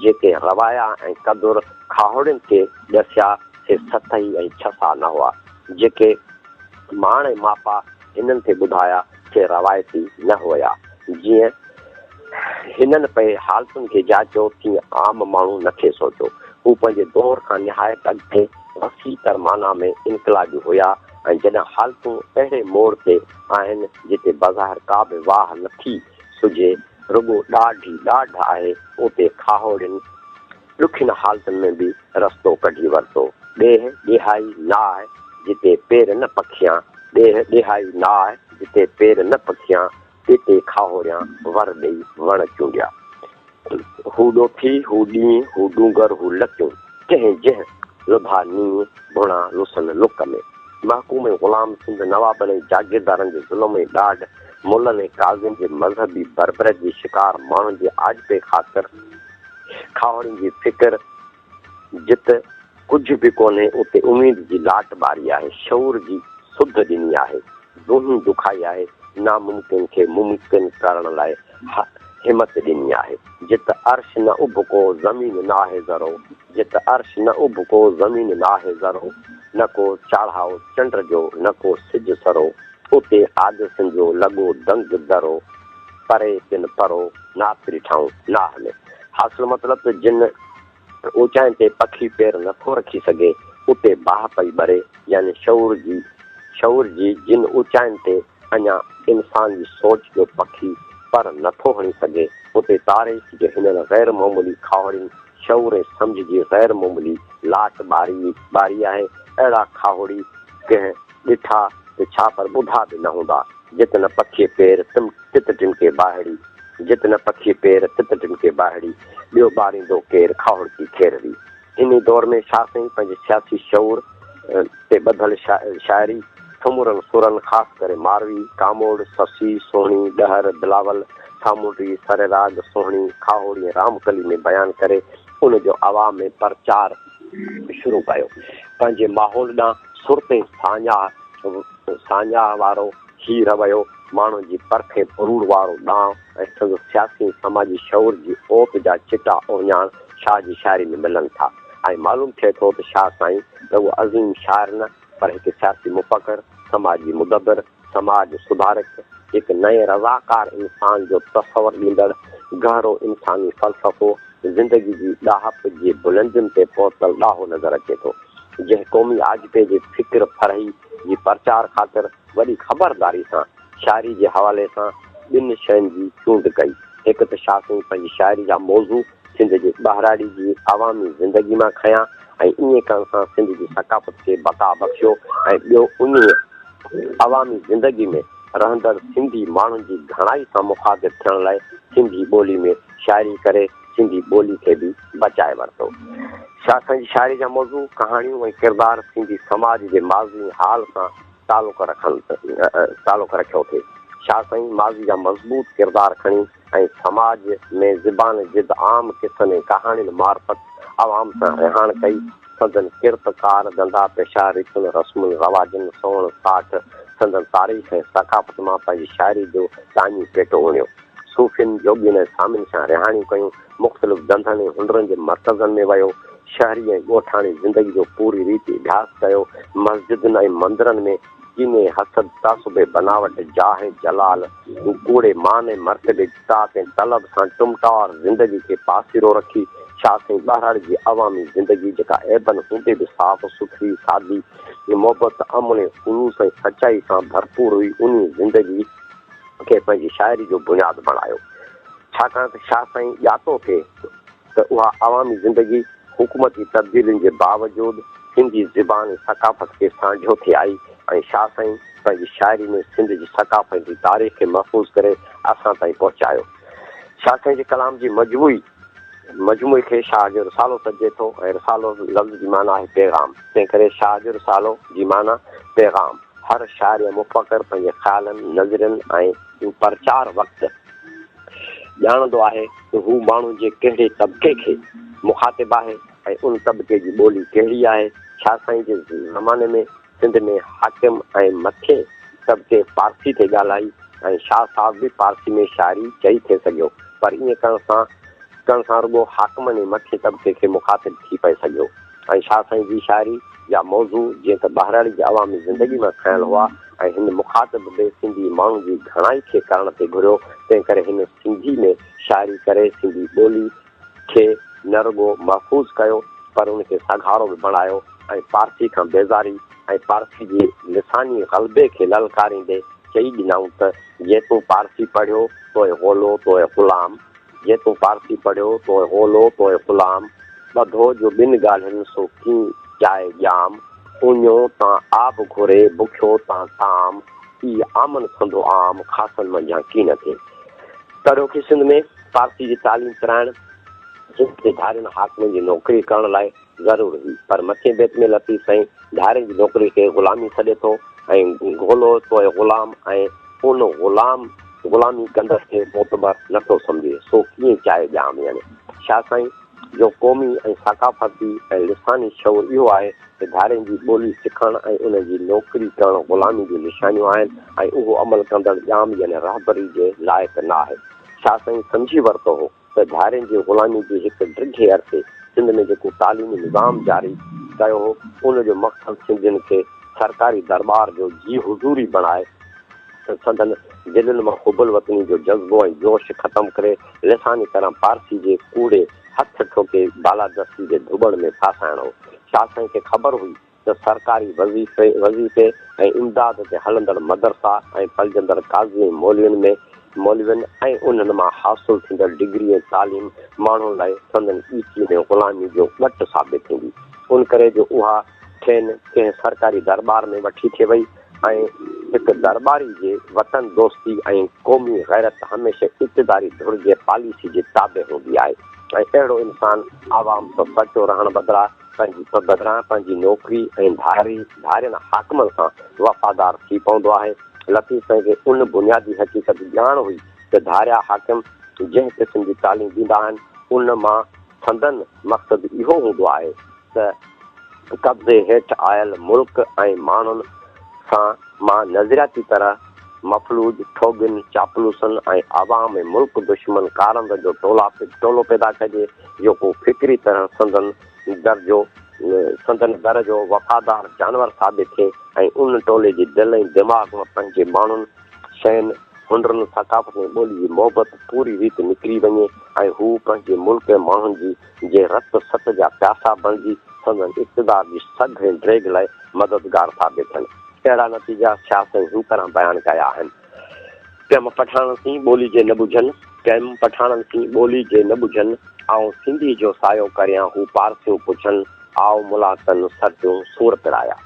जेके रवाया ऐं क़दुर खाहोड़ियुनि खे ॾसिया, से सतही ऐं छसा न हुआ। जेके मान ऐं मापा हिननि खे ॿुधाया, से रवायती न हुया। जीअं हिननि पे हालतुनि खे जाचियो, तीअं आम माण्हू नथे सोचियो। हू पंहिंजे दौर खां निहायत अॻिते वसी तरमाना में इनकलाबी हुया ऐं जॾहिं हालतूं अहिड़े मोड़ ते आहिनि जिते बज़ाहिर का बि वाह नथी सुझे, रुॻो ॾाढ आहे, उते खाहोड़ियुनि ॾुखियुनि हालतुनि में बि रस्तो कढी वरितो। ॾेह ॾेहाई न आहे जिते पेर न पखियां, ॾेह ॾेहाई न आहे जिते पेर न पखियां, हिते खाहोड़ियां वर ॾेई वण चूंडिया। हू ॾोथी, हू ॾींहुं, हू डूंगर, हू लकियूं, कंहिं जंहिं लुधा नींहं भुणा लुसन लुक में। महकूम ग़ुलाम सिंध नवाबनि ऐं जागीरदारनि जे ज़ुल्म ऐं ॾाढ, मुल्लनि ऐं काज़ियुनि जे मज़हबी बरबरत जी शिकार माण्हुनि जे आजिबे ख़ातिर खाहोड़ियुनि जी फिक्र जिते कुझु बि कोन्हे, उते उमेद जी लाट ॿारी आहे, शऊर जी सुध ॾिनी आहे, दुही दुखाई आहे, नामुमकिन खे मुमकिन करण लाइ हिमत ॾिनी आहे। जिते अर्श न उबको ज़मीन न आहे ज़रो, जिते अर्श न उबको ज़मीन न आहे ज़रो, न को चाढ़ाओ चंड जो, न को सिज सरो, उते आदसिन जो लॻो दंग दरो, परे किन परो नातरी ठाऊं नाह में। हासिल मतिलबु जिन ऊचाइनि ते पखी पेर नथो रखी सघे, उते बाह पई ॿरे, यानी शऊर जी जिन ऊचाइनि ते अञा इंसान जी सोच जो पखी पर नथो हणी सघे, उते तारीख़ जे हिननि ग़ैर मामूली खाहोड़ियुनि शऊर ऐं सम्झ जी ग़ैर मामूली लाट ॿारी आहे। अहिड़ा खाहोड़ी कंहिं ॾिठा त छा पर ॿुधा बि न हूंदा। जितन पखी पेर तित टिनके बाहिड़ी, जितन पखी पेर तित टिनके बाहिड़ी, ॿियो ॿारींदो केरु खाहोड़ की खेरवी। इन दौर में छा साईं पंहिंजे सियासी शऊर ते ॿधल शाइरी थुमुरनि सुरनि, ख़ासि करे मारवी, कामोड़, ससी, सोहणी, ॾहर, बिलावल, सामुंडी, सरेराग, सोहणी, खाहोड़ी ऐं रामकली में बयानु करे उन जो अवाम में प्रचार शुरू कयो। पंहिंजे माहौल ॾांहुं सुरते साञा वारो ही रवैयो माण्हुनि जी परखे बरूड़ वारो ॾांहुं ऐं संदसि सियासी समाजी शौर जी ओत जा चिटा ओञाण शाह जी शाइरी में मिलनि था। ऐं मालूम थिए थो त शाह साईं त उहो अज़ीम शाइर न पर हिकु सियासी मुफ़क़र, समाजी मुदब्बिर, समाज सुधारक, हिकु नए रज़ाकार इंसान जो तसवर ॾींदड़, गहरो इंसानी फ़लसफ़ो, ज़िंदगी जी ॾाहप जी बुलंदियुनि ते पहुतल ॾाहो नज़र अचे थो, जंहिं क़ौमी आजिबे जे फ़िक्र फरही जी प्रचार ख़ातिर वॾी ख़बरदारी सां शाइरी जे हवाले सां ॿिनि शयुनि जी चूंड कई। हिकु त शाह साईं पंहिंजी शाइरी जा मौज़ू सिंध जे ॿाहिराड़ी जी अवामी ज़िंदगी मां खयां ऐं ईअं करण सां सिंध जी सकाफ़त खे बका बख़्शियो ऐं ॿियो उन अवामी ज़िंदगी में रहंदड़ सिंधी माण्हुनि जी घणाई सां मुखातिब थियण लाइ सिंधी ॿोली में शाइरी करे सिंधी ॿोली खे बि बचाए वरितो। शाह साईं जी शाइरी जा मौज़ू, कहाणियूं ऐं किरदार सिंधी समाज जे माज़ी हाल सां तालुक़ रखियो थिए। शाह साईं माज़ी जा मज़बूत किरदार खणी ऐं समाज में ज़बान जिद आम किस्सनि ऐं कहाणियुनि मार्फत आवाम सां रिहाण कई। संदन किरतकार धंधा पेशा रीतियुनि रस्मुनि रवाजनि सोण साठ संदन तारीख़ ऐं सकाफ़त मां पंहिंजी शाइरी जो तानी पेटो उणियो। सूफ़ियुनि जोगियुनि ऐं सामियुनि सां रिहाणियूं कयूं, मुख़्तलिफ़ धंधनि ऐं हुनरनि जे मर्कज़नि में वियो, शहरी ऐं ॻोठाणी ज़िंदगी जो पूरी रीति अभ्यास कयो, मस्जिदनि ऐं मंदरनि में कीने हसद तासुबे बनावट जाह ऐं जलाल कूड़े मान ऐं मर्तबे तात ऐं तलब सां टुमटार ज़िंदगी खे पासीरो रखी शाह साईं ॿाहिराड़ी जी अवामी ज़िंदगी जेका ऐबनि हूंदे बि साफ़ सुथरी सादी मोहबत अमन ऐं ख़ुलूस ऐं सचाई सां भरपूर हुई, उन ज़िंदगी खे पंहिंजी शाइरी जो बुनियादु बणायो। छाकाणि त शाह साईं ॼातो थिए त उहा अवामी ज़िंदगी हुकूमती तब्दीलियुनि जे बावजूदि सिंधी ज़बान ऐं सकाफ़त खे साझो थी आई ऐं शाह साईं पंहिंजी शाइरी में सिंध जी सकाफ़त जी तारीख़ खे महफ़ूज़ करे असां ताईं पहुचायो। शाह साईं जे कलाम जी मजमूई खे शाह जो रिसालो सॾिजे थो ऐं रिसालो लफ़्ज़ जी माना आहे पैगाम। तंहिं करे शाह जो रिसालो जी माना पैगाम। हर शाइर या मुफ़क़र पंहिंजे ख़्यालनि, नज़रियनि ऐं प्रचार वक़्तु ॼाणंदो आहे त हू माण्हू जे कहिड़े तबिके खे मुखातिब आहे ऐं उन तबिके जी ॿोली कहिड़ी आहे। शाह साईं जे ज़माने में सिंध में हाकिम ऐं मथे तबिके पारसी ते ॻाल्हाई ऐं शाह साहिब बि पारसी में शाइरी चई थिए सघियो, पर ईअं करण सां रुॻो हाकिमनि ऐं मथे तबिके खे मुखातिब थी पए सघियो। ऐं शाह साईं जी शाइरी जा मौज़ू जीअं त ॿाहिराड़ी जी अवामी ज़िंदगी में खयल हुआ ऐं हिन मुखातिब बि सिंधी माण्हू जी घणाई खे करण ते घुरियो। तंहिं करे हिन सिंधी में शाइरी करे सिंधी ॿोली खे न रुॻो महफ़ूज़ कयो पर उनखे सघारो बि बणायो ऐं पारसी खां बेज़ारी ऐं पारसी जी लिसानी ग़लबे खे ललकारींदे चई ॾिनऊं त जे तूं पारसी पढ़ियो तोए ॻोल्हो तोए ग़ुलाम, जे तूं पारसी पढ़ियो तोए ॻोल्हो तोए ग़ुलाम, ॿधो जो ॿिनि ॻाल्हियुनि सो कीं चाहे ॼाम, उञो तां आब घुरे बुखियो तां ताम, ई आमन संदो आम ख़ासनि मंझां की न थिए। तॾोकी सिंध में पारसी जी तालीम कराइण सिंध जे धारियुनि हाकिमनि जी नौकिरी करण लाइ ज़रूरु हुई, पर मथे बैत में लतीफ़ साईं धारियुनि जी नौकिरी खे ग़ुलामी सॾे थो ऐं ॻोल्हो तोए ग़ुलाम ऐं उन ग़ुलामी कंदड़ खे मोतबर नथो सम्झे सो कीअं चाहे ॼाम। यानी शाह साईं जो क़ौमी ऐं सकाफ़ती ऐं लिसानी शौर इहो आहे त धारियुनि जी ॿोली सिखणु ऐं उन जी नौकिरी करणु ग़ुलामी जूं निशानियूं आहिनि ऐं उहो अमल कंदड़ ॼाम यानी रहबरी जे लाइक़ु न आहे। शाह साईं सम्झी वरितो हो त धारियुनि जी ग़ुलामी जे हिकु ॾिघे अरसे सिंध में जेको तालीमी निज़ाम जारी कयो हो उनजो मक़सदु सिंधियुनि खे सरकारी दरबार जो जी हुज़ूरी बणाए संदन दिलनि मां हुबल वतनी जो जज़्बो ऐं जोश ख़तमु करे लिसानी तरह पारसी जे कूड़े हथ ठोके बालादस्ती जे धुबड़ में फासाइणो। शाह साईं खे ख़बर हुई त सरकारी वज़ीफ़े ऐं इमदाद ते हलंदड़ मदरसा ऐं पलजंदड़ काज़ी मौलवियुनि ऐं उन्हनि मां हासिलु थींदड़ डिग्री ऐं तालीम माण्हुनि लाइ संदन ईची में ग़ुलामी जो घटि साबित थींदी। उन करे जो उहा खेनि कंहिं सरकारी दरबार में वठी थी वई ऐं हिकु दरबारी जे वतन दोस्ती ऐं क़ौमी गैरत हमेशह इक़्तिदारी धुर जे पॉलिसी जे ताबे हूंदी आहे ऐं अहिड़ो इंसानु आवाम सां सचो रहण बदिरां पंहिंजी नौकिरी ऐं धारियुनि हाकिमनि सां वफ़ादार थी पवंदो आहे। लतीफ़ साईं खे उन बुनियादी हक़ीक़त ॼाण हुई त धारिया हाकिम जंहिं क़िस्म जी तालीम ॾींदा आहिनि उन मां संदन मक़सदु इहो हूंदो आहे त कब्ज़े हेठि आयल मुल्क ऐं माण्हुनि सां मां नज़रियाती तरह मफ़लूज ठोगिन चापलूसनि ऐं आवाम ऐं मुल्क दुश्मन कारंद जो टोलो पैदा कजे जेको फिक्री तरह संदन दर जो वफ़ादार जानवर साबित थिए ऐं उन टोले जे दिलि ऐं दिमाग़ में पंहिंजे माण्हुनि शयुनि हुनरनि सक़ाफ़त ऐं ॿोली जी मोहबत पूरी रीति निकिरी वञे ऐं हू पंहिंजे मुल्क ऐं माण्हुनि जे रत सत जा प्यासा बणिजी संदन इक़्तिदार जी सघ ऐं ड्रेग लाइ मददगार साबित थियनि। अहिड़ा नतीजा सियासत हिन तरह बयानु कया आहिनि। कंहिं पठाणनि सी ॿोली जे न ॿुझनि, कंहिं पठाणनि सी ॿोली जे न ॿुझनि, ऐं सिंधी जो सायो करियां हू पारसियूं पुछनि, आओ मुलाक़नि सर्दियूं सूर पिराया।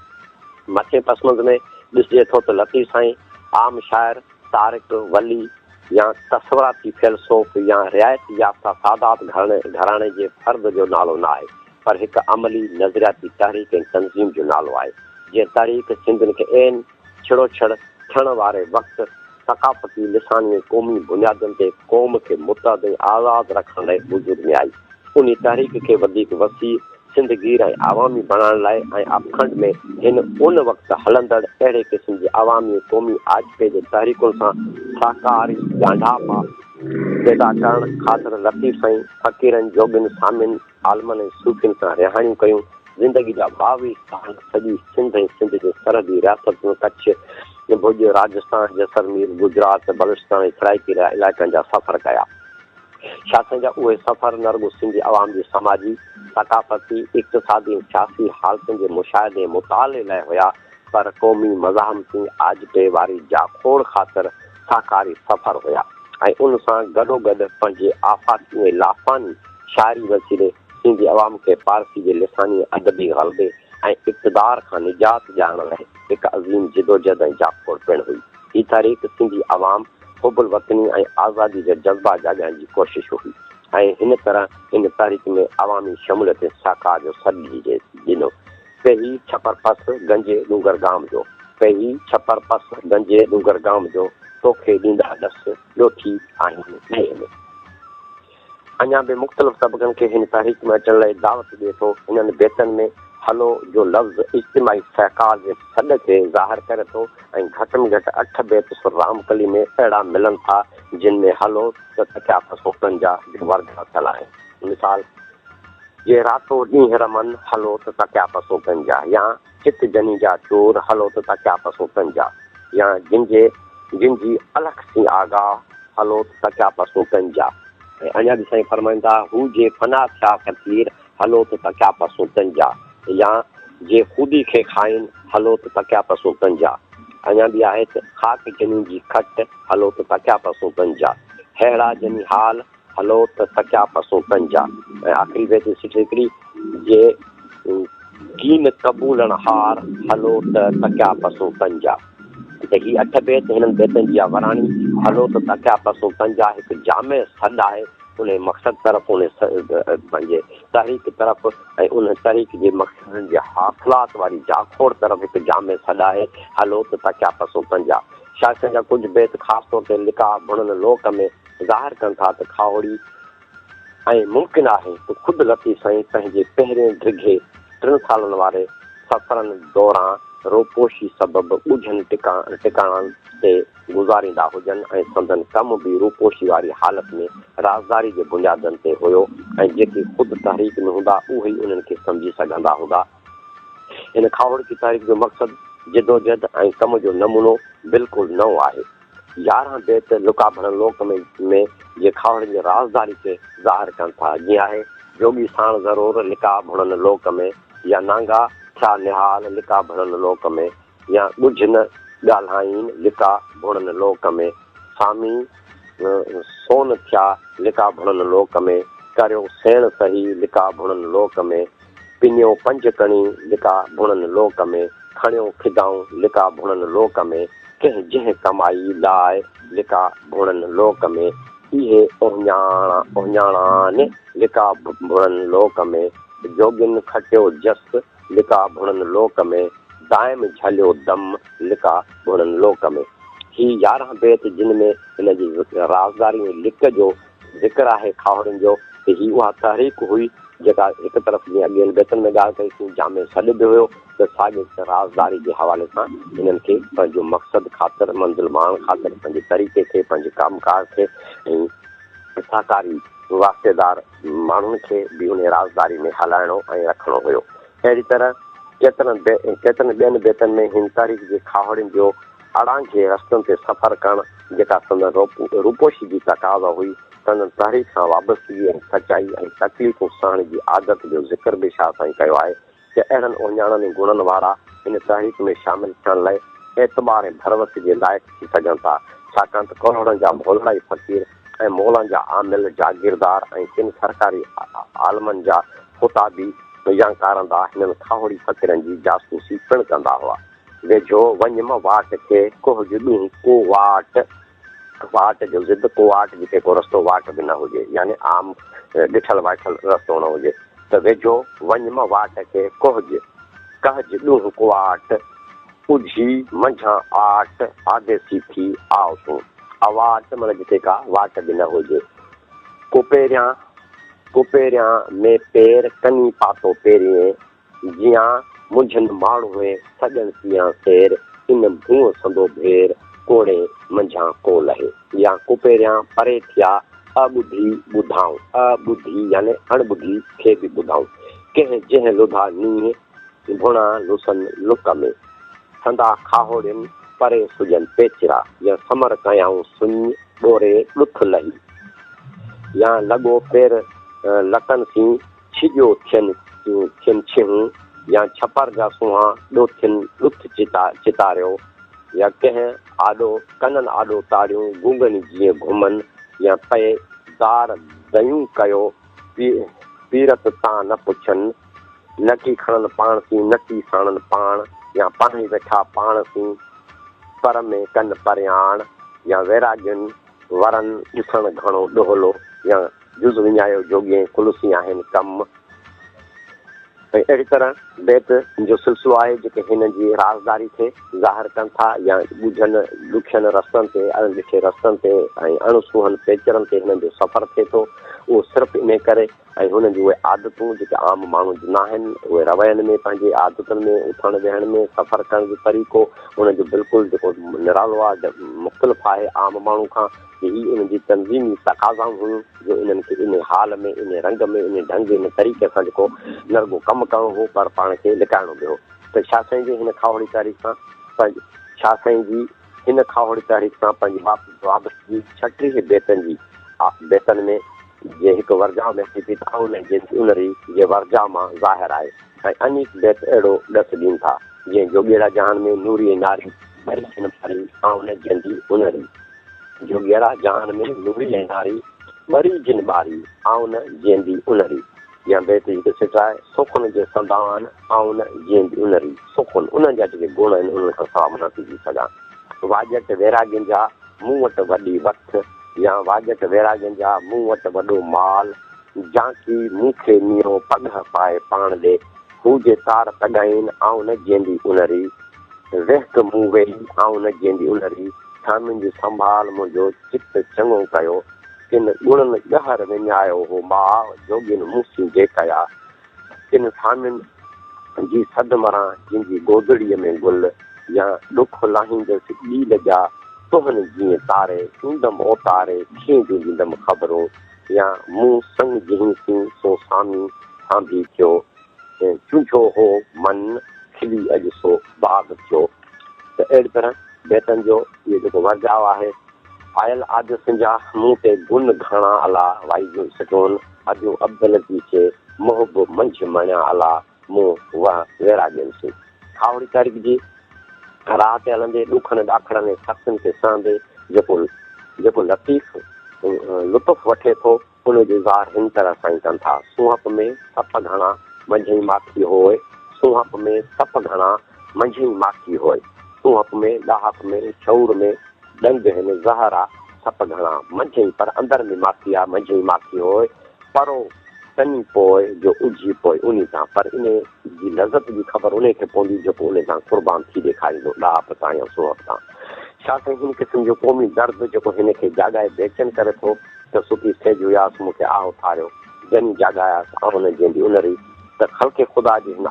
मथे पसमंज़ में ॾिसिजे थो त लतीफ़ साईं आम शाइर, तारिक, वली या तस्वराती फ़िलसोफ़ या रियायत याफ़्ता सादात घराणे जे फ़र्द जो नालो न आहे, पर हिकु अमली नज़रियाती तहरीक ऐं तंज़ीम जो नालो आहे। जीअं तहरीक सिंधियुनि खे एन छिड़ो छड़ थियण वारे वक़्तु सक़ाफ़ती लिसानी क़ौमी बुनियादुनि ते क़ौम खे मुतहद ऐं आज़ादु रखण लाइ वजूद में आई। उन तहरीक खे वधीक वसी सिंधगीर ऐं आवामी बणाइण लाइ ऐं अखंड में हिन उन वक़्तु हलंदड़ अहिड़े क़िस्म जी आवामी क़ौमी आजपे जे तहरीकुनि सां साकारी ॻांढापा पैदा करण ख़ातिर लतीफ़ साईं फ़क़ीरनि जोगियुनि सामियुनि आलमनि ऐं सूफ़ियुनि सां रिहाणियूं कयूं। ज़िंदगी जा 22 साल सॼी सिंध ऐं सिंध जे सरहदी रियासतूं कच्छ, भुज, राजस्थान, जैसलमेर, गुजरात, बलूचिस्तान ऐं सराइकी इलाइक़नि जा सफ़र कया। शासन जा उहे सफ़र न रुॻो सिंधी आवाम जी समाजी, सक़ाफ़ती, इक़्तिसादी ऐं सियासी हालतुनि जे मुशाहिदे मुताले लाइ हुया, पर क़ौमी मज़ाहमती आजपे वारी जाखोड़ ख़ातिर साकारी सफ़र हुया ऐं उन सां गॾोगॾु पंहिंजे आफ़ाक़ी ऐं लाफ़ानी शाइरी वसीले सिंधी आवाम खे पारसी जे लिसानी अदबी ग़लबे ऐं इक़्तिदार खां निजात ॾियारण लाइ हिकु अज़ीम जिदोजहद ऐं जाखोड़ पिणु हुई। हीअ तारीख़ सिंधी आवाम हुबुल वतनी ऐं आज़ादी जा जज़्बा जाॻाइण जी कोशिशि हुई ऐं हिन तरह हिन तारीख़ में अवामी शमूलियत साकार जो सॾु ॾिनो। पहिरीं छपर पस गंजे डूंगर गाम जो, पहिरीं छपर पस गंजे डूंगर गाम जो, तोखे ॾींदा ॾस ॾोठी आहिनि में। अञा बि मुख़्तलिफ़ तबक़नि खे हिन तारीख़ में अचण लाइ दावत ॾिए थो। हिननि बेतनि में हलो जो लफ़्ज़ इज्तिमाही सहकार जे सॾ खे ज़ाहिर करे थो ऐं घटि में घटि 8 बेत रामकली में अहिड़ा मिलनि था जिन में हलो त तकिया फसोटनि जा वर्ग थियल आहिनि। मिसाल जे रातो ॾींहुं रमन हलो त तकिया फसोटनि जा, या चित जनी जा चोर हलो त तकिया फसोटनि जा, या जिनजी अलख सी आगाह हलो त तकिया फसोटनि जा। ऐं अञा बि साईं फरमाईंदा हू जे फना थिया फ़क़ीर हलो त तकिया फसोटनि जा, या जे ख़ुदी खे खाइनि हलो त तकिया फसोटनि जा। अञा बि आहे त ख़ाक जनी जी खट हलो त तकिया फसोटनि जा, अहिड़ा जनी हाल हलो त तकिया फसोटनि जा। ऐं आख़िरी बेत सुठी हिकिड़ी जे कीन क़बूलण हार हलो त तकिया फसोटनि जा। त हीअ 8 बेत हिननि बेतनि जी आहे वराणी हलो त तकिया फसोटनि जा हिकु जामे सॾ आहे उन मक़सद तरफ़, उन पंहिंजे तहरीक तरफ़ ऐं उन तहरीक जे मक़सदनि जे हासिलात वारी जाखोड़ तरफ़ हिकु जामे सॾ आहे हलो त तकिया फसोटनि जा। शासन जा कुझु बेत ख़ासि तौर ते लिका बुणनि लोक में ज़ाहिर कनि था त खावड़ी ऐं मुमकिन आहे त ख़ुदि लतीफ़ साईं पंहिंजे पहिरें डिघे 3 सालनि वारे सफ़रनि दौरान रोपोशी सबबु ॻुझनि टिकाणनि ते गुज़ारींदा हुजनि ऐं संदन कम बि रूपोशी वारी हालति में राज़दारी जे बुनियादनि ते हुयो ऐं जेके ख़ुदि तहरीक में हूंदा उहे ई उन्हनि खे सम्झी सघंदा हूंदा। इन खावड़ की तारीख़ जो मक़सदु जिदोजहद ऐं कम जो नमूनो बिल्कुलु नओं आहे। 11 बेत लुका भरण लोक में जे खावड़ जी राज़दारी खे ज़ाहिर कनि था, जीअं आहे जोगी साण ज़रूरु लिका भुणनि लोक में, या नांगा थिया निहाल लिका भणनि लोक में, या ॻुझ न ॻाल्हाइनि लिका भुणनि लोक में, सामी सोन थिया लिका भुणनि लोक में, करियो सेण सही लिका भुणनि लोक में, पिनियो 5 कणी लिका भुणनि लोक में, खणियो खिदाऊं लिका भुणनि लोक में, कंहिं जंहिं कमाई लाइ लिका भुणनि लोक में, इहे ओहञाणाने लिका भुणनि लोक में, जोगिन खटियो जस लिका भुणनि लोक में, दाइम झलियो दम लिका भुणनि लोक में। ही 11 बेत जिन में हिन जी राज़दारी लिक जो ज़िक्र आहे खावड़नि जो, त ही उहा तहरीक हुई जेका हिकु तरफ़ जीअं अॻियनि बेतनि में ॻाल्हि कईसीं जामे सॾु बि हुयो त साॻे राज़दारी जे हवाले सां हिननि खे पंहिंजो मक़सदु ख़ातिर मंज़िल माण्हू ख़ातिर पंहिंजे तरीक़े खे पंहिंजे कमकार खे ऐं सहकारी वास्तेदार माण्हुनि खे बि उन राज़दारी में हलाइणो ऐं रखिणो हुयो। अहिड़ी तरह केतिरनि ॿियनि बेतनि में हिन तारीख़ जे खावड़ियुनि जो अड़ांझे रस्तनि ते सफ़र करणु जेका संदन रूपोशी जी तकाज़ा हुई संदन तहरीक सां वाबस्तगी ऐं सचाई ऐं तकलीफ़ूं सहण जी आदत जो ज़िक्र बि छा साईं कयो आहे कि अहिड़नि ओञाणनि गुणनि वारा हिन तहरीक में शामिलु थियण लाइ एतबार ऐं भरवस जे लाइक़ु थी सघनि था, छाकाणि त करोड़नि जा मोलड़ाई फ़क़ीर ऐं मोलनि जा आमिल जागीरदार ऐं किन सरकारी आलमनि जा खुताबी या कारंदा हिननि खावड़ी फ़क़ीरनि जी जासूसी पिणु कंदा हुआ। वेझो वञ म वाट खे कोह जुॾूं को वाट जो ज़िद को वाट जिते को रस्तो वाट बि न हुजे, यानी आम ॾिठल वाठल रस्तो न हुजे त वेझो वञ म वाट खे कोहज कहज ॾूंहुं को वाट उझी मंझां आट आदेसी थी आओ तूं आवाट माना जिते का वाट बि न हुजे। कुपेरियां में पेर कनी पातो पेरिए जियां मुंझनि माण्हूअ सॼनि पिया सेर इन भूअ संदो भेर कोड़े मंझां को लहे, या कुपेरियां परे थिया अॿुधी ॿुधाऊं अॿुधी यानी अणॿुधी खे बि ॿुधाऊं कंहिं जंहिं लुधा नींहं भुणा लुसनि लुक में संदा खाहोड़ियुनि परे सुजनि पेचरा या समर कयाऊं सुञ ॾोरे ॾुथ लही, या लॻो पेर लकनि सी छिॼो थियनि छिहूं या छपर जा सुहा ॾोथियुनि ॾुथ चितारियो, या कंहिं आॾो कननि आॾो ताड़ियूं गूंगनी जीअं घुमनि, या पए दार दयूं कयो पीरत तां न पुछनि नकी खणनि पाण सी नकी साणनि पाण, या पाणी वेठा पाण सी पर में कनि परियाण, या वैरागियुनि वरनि ॾिसणु घणो ॾोहलो, या जुज़ विञायो जोॻे खुलसी आहिनि कम। ऐं अहिड़ी तरह बेत जो सिलसिलो आहे जेके हिन जी राज़दारी खे ज़ाहिर कनि था, या ॿुझनि ॾुखियनि रस्तनि ते अणॾिठे रस्तनि ते ऐं अणसूहनि पेचरनि ते हिननि जो सफ़र थिए थो, उहो सिर्फ़ु इन करे ऐं हुननि जूं उहे आदतूं जेके आम माण्हू जूं न आहिनि उहे रवैयनि में पंहिंजे आदतुनि में उथण वेहण में सफ़र करण जो तरीक़ो हुनजो बिल्कुलु जेको निरालो आहे मुख़्तलिफ़ आहे आम माण्हू खां, ही इन जी तनज़ीमी तक़ाज़ाऊं हुयूं जो इन्हनि खे इन हाल में इन रंग में इन ढंग इन तरीक़े सां जेको न रुॻो कमु करिणो हो पर पाण खे लिकाइणो बि हो। त छा साईं जी हिन खावड़ी तारीख़ सां छा साईं जी हिन खावड़ी तारीख़ सां पंहिंजी वाबस्तगी 36 बेतनि में जे हिकु वर्जा में थी थी उन उनरी जे वर्जा मां ज़ाहिर आहे। ऐं अनेक बेत अहिड़ो ॾस ॾींदा था जीअं जोगेड़ा जहान में नूरी नारी मरी जिन भरी आउन जंदी उनरी, जोगेड़ा जहान में नूरी नारी मरी जिन ॿारी आउन जेंदी उनरी, या बेत हिकु सिट आहे सुखुन जे संदान आउन जेंदी उनरी, सुखुन उन्हनि जा जेके गुण आहिनि उन्हनि खां सवाइ न थी सघां। वाजट वैरागियुनि जा मूं वटि वॾी वठ, या वाजट वैरागियुनि जा मूं वटि वॾो माल, जांकी मूंखे नियो पॻ पाए पाण ॾे हू जे तार पॻाइनि आउं न जेंदी उनरी, वेहक मूं वेही आउं न जेंदी उनरी, सामियुनि जी संभाल मुंहिंजो चित चङो कयो, किन गुणनि ॻहर विञायो हो मां जोगियुनि मूंसी जे कया, किन सामियुनि जी सद मरां जंहिंजी गोदड़ीअ में गुल, या ॾुख लाहींदसि ॾील जा तुहनि जीअं तारे ईंदमि ओतारे कीअं जूं ॾींदमि ख़बरूं, या मूं संग जहीं सी सो सामी सांभी थियो, चुंझो हो मन खिली अॼु सो बाग थियो। त अहिड़ी तरह बेतनि जो इहो जेको वर्जाव आहे, आयल आदतुनि जा मूं ते गुन घणा अला वाई जो सटोन अॼु अब्दल जी चे मोहब मंझ मणिया अला मूं उहा वैरागियुनि से। खावड़ी तारीख़ जी राह ते हलंदे ॾुखनि ॾाखड़नि ऐं सख़्तनि खे सहंदे जेको लतीफ़ लुत्फ़ वठे थो उनजो इज़हार हिन तरह सां ई कनि था। सूहप में सप घणा मंझि माखी होए, सूहप में सप घणा मंझि माखी होए, सूहप में ॾाहक में शौर में ॾंग हिन ज़हरा सप घणा मंझि पर अंदरि में माखी आहे मंझि माखी होए, परो तनी पोइ जो उझी पोइ उन सां, पर इन जी लज़त जी ख़बर उन खे पवंदी जेको उन सां क़ुर्बान थी ॾेखारींदो ॾाहप सां या सूहप सां। छा साईं हिन क़िस्म जो क़ौमी दर्द जेको हिन खे जाॻाए बेचैन करे थो त सुठी सेज हुयासि मूंखे आओ थारियो, गनी जाॻायासीं ऐं हुन जंहिंजी उनरी त ख़ल्क़े ख़ुदा जी हिन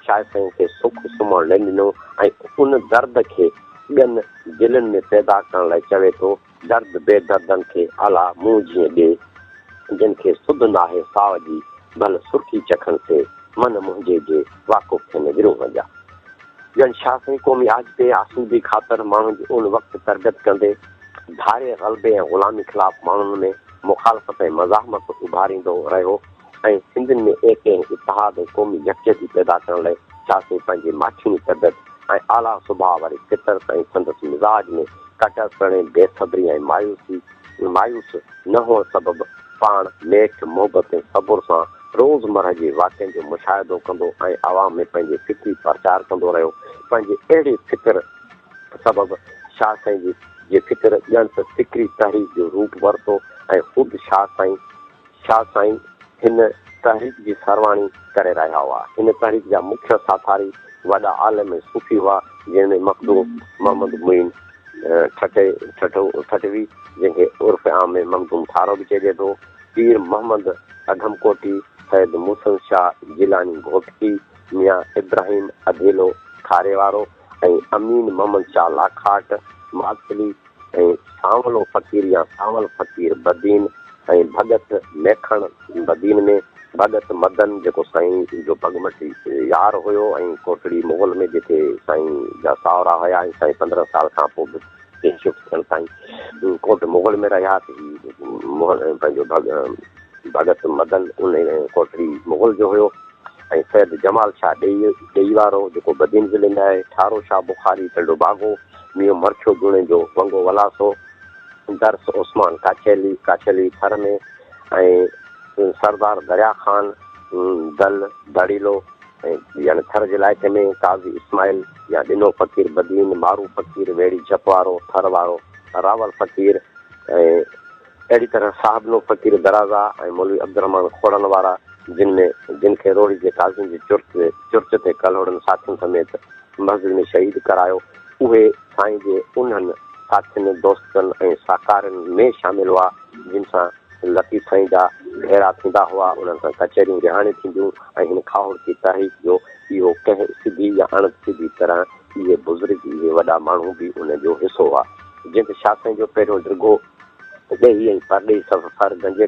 शायदि साईं खे सुख सुम्हण न ॾिनो ऐं उन दर्द खे ॿियनि दिलनि में पैदा करण लाइ चवे थो दर्द बेदर्दनि खे आला मूं जीअं ॾे जिन खे सुध न आहे साव जी भल सुर्खी चखनि से मन मुंहिंजे जे वाक़ुफ़ खे न विरो वञा। ॼण छा साईं क़ौमी आज ते आसूदी ख़ातिर माण्हुनि जी उन वक़्तु तरबियत कंदे धारे ग़लबे ऐं ग़ुलामी ख़िलाफ़ माण्हुनि में मुखालफ़त ऐं मज़ाहमत उभारींदो रहियो ऐं सिंधियुनि में एक इतिहाद ऐं क़ौमी यकजहती पैदा करण लाइ छा साईं पंहिंजे माठीनी तरबियत ऐं आला सुभाउ वारी फितरत ऐं संदसि मिज़ाज में कटरपण ऐं बेसब्री ऐं मायूस न हुअण सबबि पाण नेठ मोहबत ऐं सबुर सां रोज़मर्रा जे वाक़िअनि जो मुशाहिदो कंदो ऐं आवाम में पंहिंजे फिक्री प्रचार कंदो रहियो। पंहिंजे अहिड़े फिक्र सबबि शाह साईं जे फिक्र ॼण त फिक्री तहरीक जो रूप वरितो ऐं ख़ुदि शाह साईं हिन तहरीक जी सरवाणी करे रहिया हुआ। हिन तहरीक जा मुख्य साथारी वॾा आलम सूफ़ी हुआ जंहिंमें मखदूम मोहम्मद मुइन ठठवी जंहिंखे उर्फ़ आम में मखदूम थारो बि चइजे थो, पीर मोहम्मद अधमकोटी, सैद मूसन शाह जिलानी घोटकी, मियां इब्राहिम अधेलो खारे वारो ऐं अमीन मोहम्मद शाह लाखाट मातली ऐं सांवलो फ़क़ीर या सांवल फ़क़ीर बदीन ऐं भगत मेखण बदीन में भगत मदन जेको साईं जो भगमटी यार हुयो ऐं कोटड़ी मुग़ल में जेके साईं जा सावरा हुया ऐं साईं 15 साल खां पोइ शिफ्ट थियण ताईं कोट मुग़ल में रहिया पंहिंजो भगत मदन उन कोटड़ी मुग़ल जो हुयो ऐं सैद जमाल शाह ॾेई वारो जेको बदीन ज़िले में आहे, ठारो शाह बुखारी टंडो बागो, मियो मरछो गुणे जो वंगो वलासो, दर्स उस्मान काछेली थर में ऐं सरदार दरिया ख़ान दल दड़ीलो ऐं यानी थर जे इलाइक़े में काज़ी इस्माइल या ॾिनो फ़क़ीर बदीन, मारू फ़क़ीर वेड़ी झप वारो थर वारो, रावल फ़क़ीर ऐं अहिड़ी तरह साहबनो फ़क़ीर दराज़ा ऐं मौलवी अब्दुरहमान खोड़न वारा जिन खे रोड़ी जे काज़ियुनि जी चुर्च ते कलोड़नि साथियुनि समेत मस्जिद में शहीद करायो, उहे साईं जे उन्हनि साथियुनि दोस्तनि ऐं साकारनि में शामिल हुआ जिन सां लतीफ़ साईं जा भेरा थींदा हुआ, उन्हनि सां कचहरियूं रिहाणी थींदियूं ऐं हिन खाउड़ की तहरीक जो इहो कंहिं सिधी या अण सिधी तरह इहे बुज़ुर्ग इहे वॾा माण्हू बि उन जो हिसो हुआ। जंहिंखे शाह साईं जो पहिरियों डिघो ॾेही ऐं परॾेही सफ़र गंजे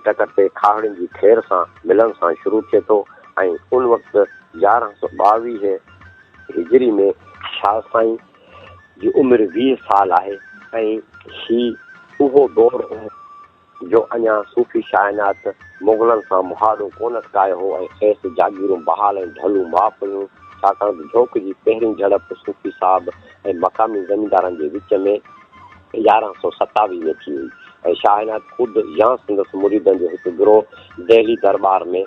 टकर ते खाहड़ियुनि जी खेर सां मिलण सां शुरू थिए थो ऐं उन वक़्तु 1122 हिजरी में शाह साईं जी उमिरि 20 साल आहे ऐं ही उहो दौरु हो जो अञा सूफ़ी शाइनात मुग़लनि सां मुहादो कोन अटकायो हो ऐं खेसि जागीरूं बहाल ऐं ढलूं माफ़ हुयूं, छाकाणि त झोंक जी पहिरीं झड़प सूफ़ी साहब ऐं मक़ामी ज़मींदारनि जे विच में 1127 में थी हुई ऐं शाइनात ख़ुदि या संदसि मुरीदनि जो हिकु गिरोह दिल्ली दरबार में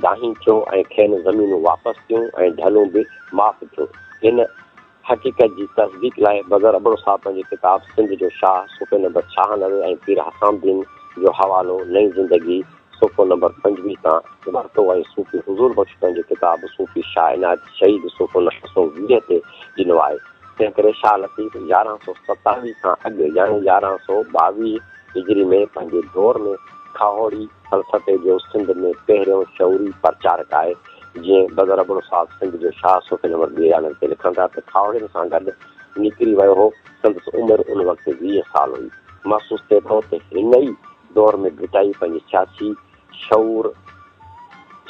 दाही थियो ऐं खेनि ज़मीनूं वापसि थियूं ऐं ढलूं बि माफ़ थियो। हिन हक़ीक़त जी तस्दीक लाइ बग़ैर अबड़ो साहब पंहिंजे किताब सिंध जो शाह सुफ़े नंबर 96 ऐं पीर हसामुद्दीन जो हवालो नई ज़िंदगी सुफ़ो नंबर 25 तां वरितो ऐं सूफ़ी हुज़ूर बख़्श पंहिंजे किताब सूफ़ी शाइनात शहीद सुफ़ो नंबर 120 ते ॾिनो आहे। तंहिं करे शाह लतीफ़ 1127 खां अॻु यानी 1122 हिजरी में पंहिंजे दौर में खाहोड़ी फ़लसफ़े जो सिंध में पहिरियों शौरी प्रचारक आहे। जीअं बग़ैर अबड़ो साहब सिंध जो शाह सुफ़े नंबर 42 ते लिखनि था त खावड़ियुनि सां गॾु निकिरी वियो हो, संदसि उमिरि उन वक़्तु 20 साल हुई। महसूस थिए थो त हिन ई दौर में भिटाई पंहिंजी सियासी शऊर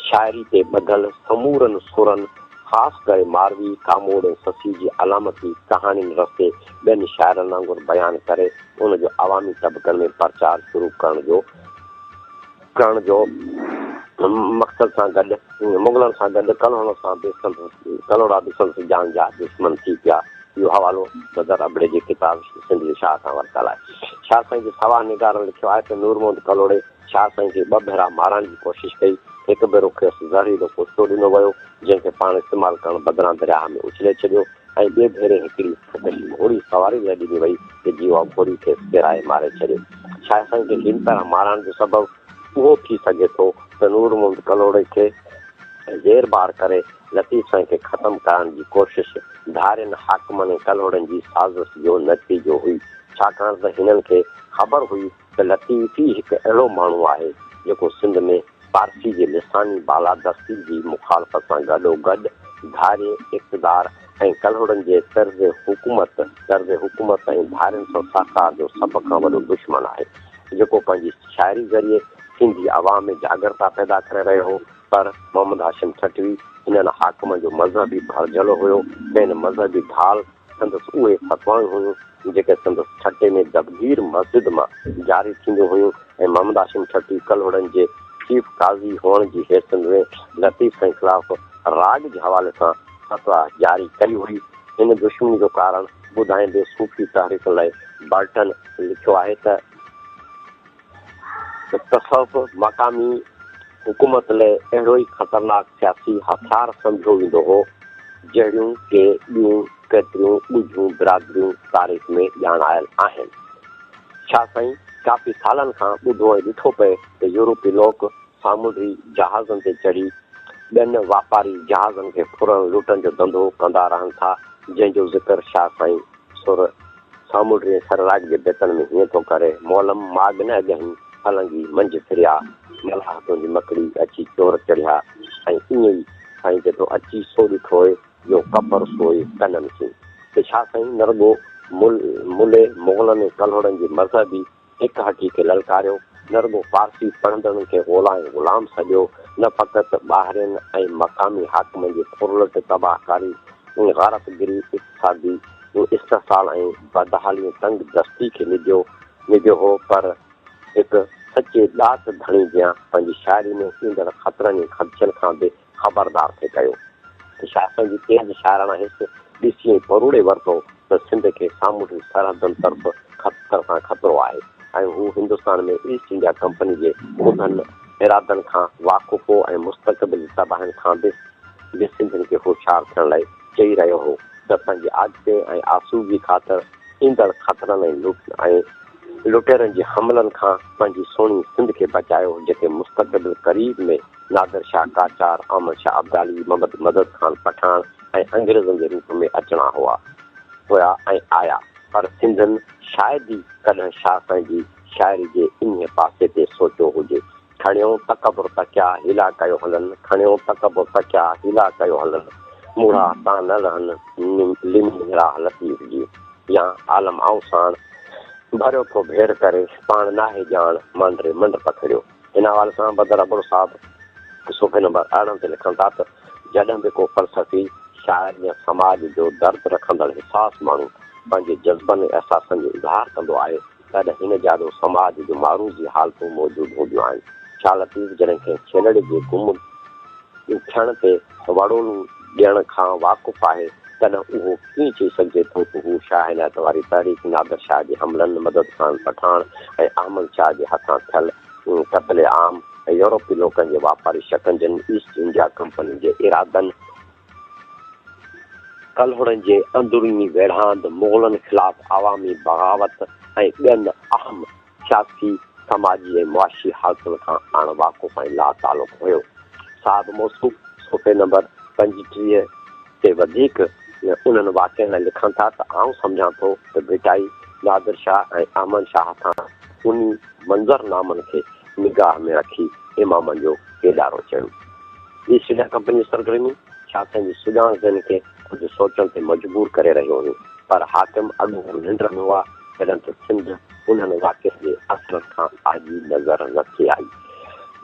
शाइरी ते ॿधल समूरनि सुरनि ख़ासि करे मारवी कामोड़ ऐं ससी जी अलामती कहाणियुनि रस्ते ॿियनि शाइरनि वांगुरु बयानु करे उनजो अवामी तबक़नि में प्रचार शुरू करण जो मक़सद सां गॾु मुग़लनि सां गॾु कलोड़ा बि संदसि जान जा दुश्मन थी पिया। इहो हवालो बदर अबड़े जी किताब सिंध जे शाह सां वरितल आहे। शाह साईं जे सवा निगारनि लिखियो आहे त नूर मोहम्मद कलोड़े शाह साईं खे 2 भेरा मारण जी कोशिशि कई। हिकु भेरो खेसि ज़हरीलो कुस्तो ॾिनो वियो जंहिंखे पाण इस्तेमालु करणु बदिरां दरिया में उछले छॾियो ऐं ॿिए भेरे हिकिड़ी घोड़ी सवारी लाइ ॾिनी वई त जीअं उहा घोड़ी खेसि किराए मारे छॾियो। शाह साईं खे हिन तरह मारण जो सबबु उहो थी सघे थो त नूर मोहम्मद कलोड़े खे ज़ेर बार करे लतीफ़ साईं खे ख़तमु करण जी कोशिशि धारियुनि हाकिमनि ऐं कलोड़नि जी साज़िश जो नतीजो हुई, छाकाणि त हिननि खे ख़बर हुई त लतीफ़ी हिकु अहिड़ो माण्हू आहे जेको सिंध में पारसी जे लिसानी बालादस्ती जी मुखालफ़त सां गॾोगॾु धारे इक़्तिदार ऐं कलहोड़नि जे तर्ज़ हुकूमत ऐं धारियुनि सां साकार जो सभ खां वॾो दुश्मन आहे, जेको पंहिंजी शाइरी ज़रिए सिंधी आवाम में जागरता पैदा करे रहियो हो। पर मोहम्मद हाशिम ठटवी हिननि हाकिमनि जो मज़हबी भरजलो हुयो ऐं हिन मज़हबी ढाल संदसि उहे फतवायूं हुयूं जेके संदसि छटे में दबगीर मस्जिद मां जारी थींदियूं हुयूं ऐं मोहम्मद हाशिम ठटवी कलहोड़नि जे चीफ काज़ी हुअण जी हैसियत में लतीफ़ जे ख़िलाफ़ राग जे हवाले सां फतवा जारी कई हुई। हिन दुश्मनी जो कारण ॿुधाईंदे सूफ़ी तहरीक लाइ बर्टन लिखियो आहे त तसव्वुफ़ मक़ामी हुकूमत लाइ अहिड़ो ई ख़तरनाक सियासी हथियार सम्झो वेंदो हो जहिड़ियूं के ॿियूं केतिरियूं ॿुझियूं बिरादरियूं तारीख़ में ॼाणायल आहिनि। छा साईं, काफ़ी सालनि खां ॿुधो ऐं ॾिठो पए त यूरोपी लोक सामुंडी जहाज़नि ते चढ़ी ॿियनि वापारी जहाज़नि खे फुरण लुटण जो धंधो कंदा रहनि था, जंहिंजो ज़िक्र छा साईं सुर सामुंडी सरराग जे बेतन में हीअं थो करे, मोलम माग न अॻही हलंगी मंझि फिरिया मलाह तुंहिंजी मकड़ी अची चोर चढ़िया ऐं ईअं ई साईं चए थो अची सो ॾिठो जो कपर सोए कननि खे। त छा साईं नरगो मुले मुग़लनि ऐं कलहोड़नि जी मज़हबी हिकु हटी खे ललकारियो, नरगो फारसी पढ़ंदड़नि खे ॻोल्हा ऐं ग़ुलाम सॼियो, न फ़क़ति ॿाहिरिनि ऐं मक़ामी हाकिमनि जी फुरलट तबाहकारी ऐं गारतगिरी इक़्तिसादी इस्तिसाल ऐं बदहाली तंग दस्ती खे निधियो हो, पर हिकु सचे ॾात धणी जियां पंहिंजी शाइरी में ईंदड़ ख़तरनि ऐं ख़दशनि खां बि ख़बरदार थिए कयो। शासन जी तेज़ शाइराना हिस्से ॾिसी ऐं परूड़े वरितो त सिंध खे सामुंडी सरहदनि तरफ़ ख़तर सां ख़तरो आहे ऐं हू हिंदुस्तान में ईस्ट इंडिया कंपनी जे उन्हनि इरादनि खां वाक़ुफ़ो ऐं मुस्तक़बिल तबाहनि खां बि सिंधियुनि खे होशियारु थियण लाइ चई रहियो हो त पंहिंजे आॻिते ऐं आसूगी ख़ातिर ईंदड़ ख़तरनि ऐं लुटेरनि जे हमलनि खां पंहिंजी सोणी सिंध खे बचायो, जेके मुस्तक़बिल क़रीब में नादिर शाह काचार, अहमद शाह अब्दाली, मोहम्मद मदद खान पठान ऐं अंग्रेज़नि जे रूप में अचणा हुआ ऐं आया। पर सिंधनि शायदि ई कॾहिं शाह पंहिंजी शाइरी जे इन पासे ते सोचियो हुजे। खणियो तकबुर तकिया हीला कयो हलनि, खणियो तकबुर तकिया हीला कयो हलनि, मुड़ा तां न रहनि लिमी राह लतीफ़ जी, या आलम आऊं साण भरियो थो भेड़ करे पाण नाहे ॼाण मांडरे मंड पखड़ियो। हिन हवाले सां बदर अबुर साहब सुफ़े नंबर 18 ते लिखनि था त जॾहिं बि को फ़लसफ़ी शाइर या समाज जो दर्द रखंदड़ हिसास माण्हू पंहिंजे जज़्बनि ऐं अहसासनि जो इज़हार कंदो आहे तॾहिं हिन जाॾो समाज जो मारूज़ी हालतूं मौजूदु हूंदियूं आहिनि। छा लतीफ़ जॾहिं कंहिं छेलड़े जे गुम थियण ते वड़ोलू ॾियण खां वाक़ुफ़ु आहे तॾहिं उहो कीअं चई सघिजे थो त हू शाह इनायत वारी तारीख़ नादिर शाह जे हमलनि, मदद खान पठान ऐं अहमद शाह जे हथां थियल क़त्ले आम ऐं यूरोपी लोकनि जे वापारी शकंजनि, ईस्ट इंडिया कंपनी जे इरादनि, कलहोड़नि जे अंदरूनी वेढ़ांद, मुग़लनि ख़िलाफ़ आवामी बग़ावत ऐं ॿियनि अहम सियासी समाजी ऐं मुआशी हालतुनि खां अण वाक़ुफ़ ऐं लातालुक़ हुयो। साहब मौसूफ़ सुफ़े नंबर 35 ते वधीक उन्हनि वाक़िअनि लाइ लिखनि था त आउं सम्झां थो त भिटाई नादिर शाह ऐं अहमद शाह खां उन मंज़रनामनि खे निगाह में रखी इमामनि जो केॾारो चयो। ईस्ट इंडिया कंपनी सरगर्मी छा पंहिंजी सुञाण जन खे कुझु सोचण ते मजबूर करे रहियो हुयो, पर हाकिम अॻु निंड में हुआ जॾहिं त सिंध उन्हनि वाक़िअनि जे असरनि खां आजी नज़र नथी आई।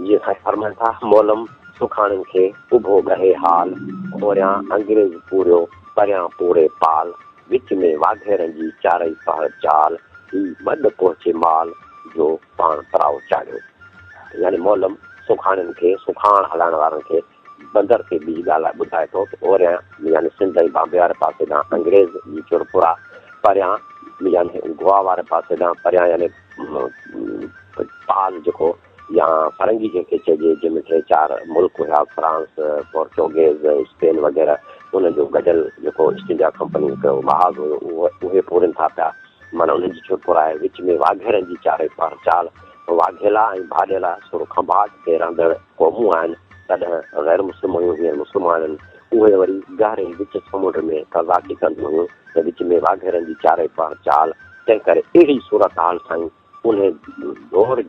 जीअं साईं फरमाइनि था, मोलम सुखाणनि खे उभो गहे हाल, खोरियां अंग्रेज़ पूरियो परियां पूरे पाल, विच में वाघेरनि जी चारई पहर चाल, ही मॾ पहुचे माल जो पाण पराओ चाढ़ियो। यानी मोलम सुखाणनि खे सुखाण हलाइण वारनि खे बंदर ते ॿी ॻाल्हि ॿुधाए थो त ओरियां यानी सिंध ऐं बॉम्बे वारे पासे ॾांहुं अंग्रेज़ जी चुरपुरा, परियां यानी गोवा वारे पासे ॾांहुं परियां यानी पाल जेको या फरंगी जंहिंखे चइजे, जंहिंमें 3-4 मुल्क हुया, फ्रांस, पोर्चुगीज़, स्पेन वग़ैरह, उनजो गॾियल जेको ईस्ट इंडिया कंपनी हिकिड़ो महाज़ हुयो उहे पूरनि था पिया, माना उन्हनि जी चुरपुर आहे। विच में वाघेरनि जी चारई पहर चाल, वाघेला ऐं भाॼेला सुरखंबाट ते रहंदड़ क़ौमूं आहिनि, तॾहिं ग़ैर मुस्लिम हुयूं हींअर मुस्लमान आहिनि, उहे वरी गहरे विच समुंड में कज़ाकी कंदियूं हुयूं त विच में वाघेरनि जी चारई पहर चाल। तंहिं करे अहिड़ी सूरत हाल साईं उन दौर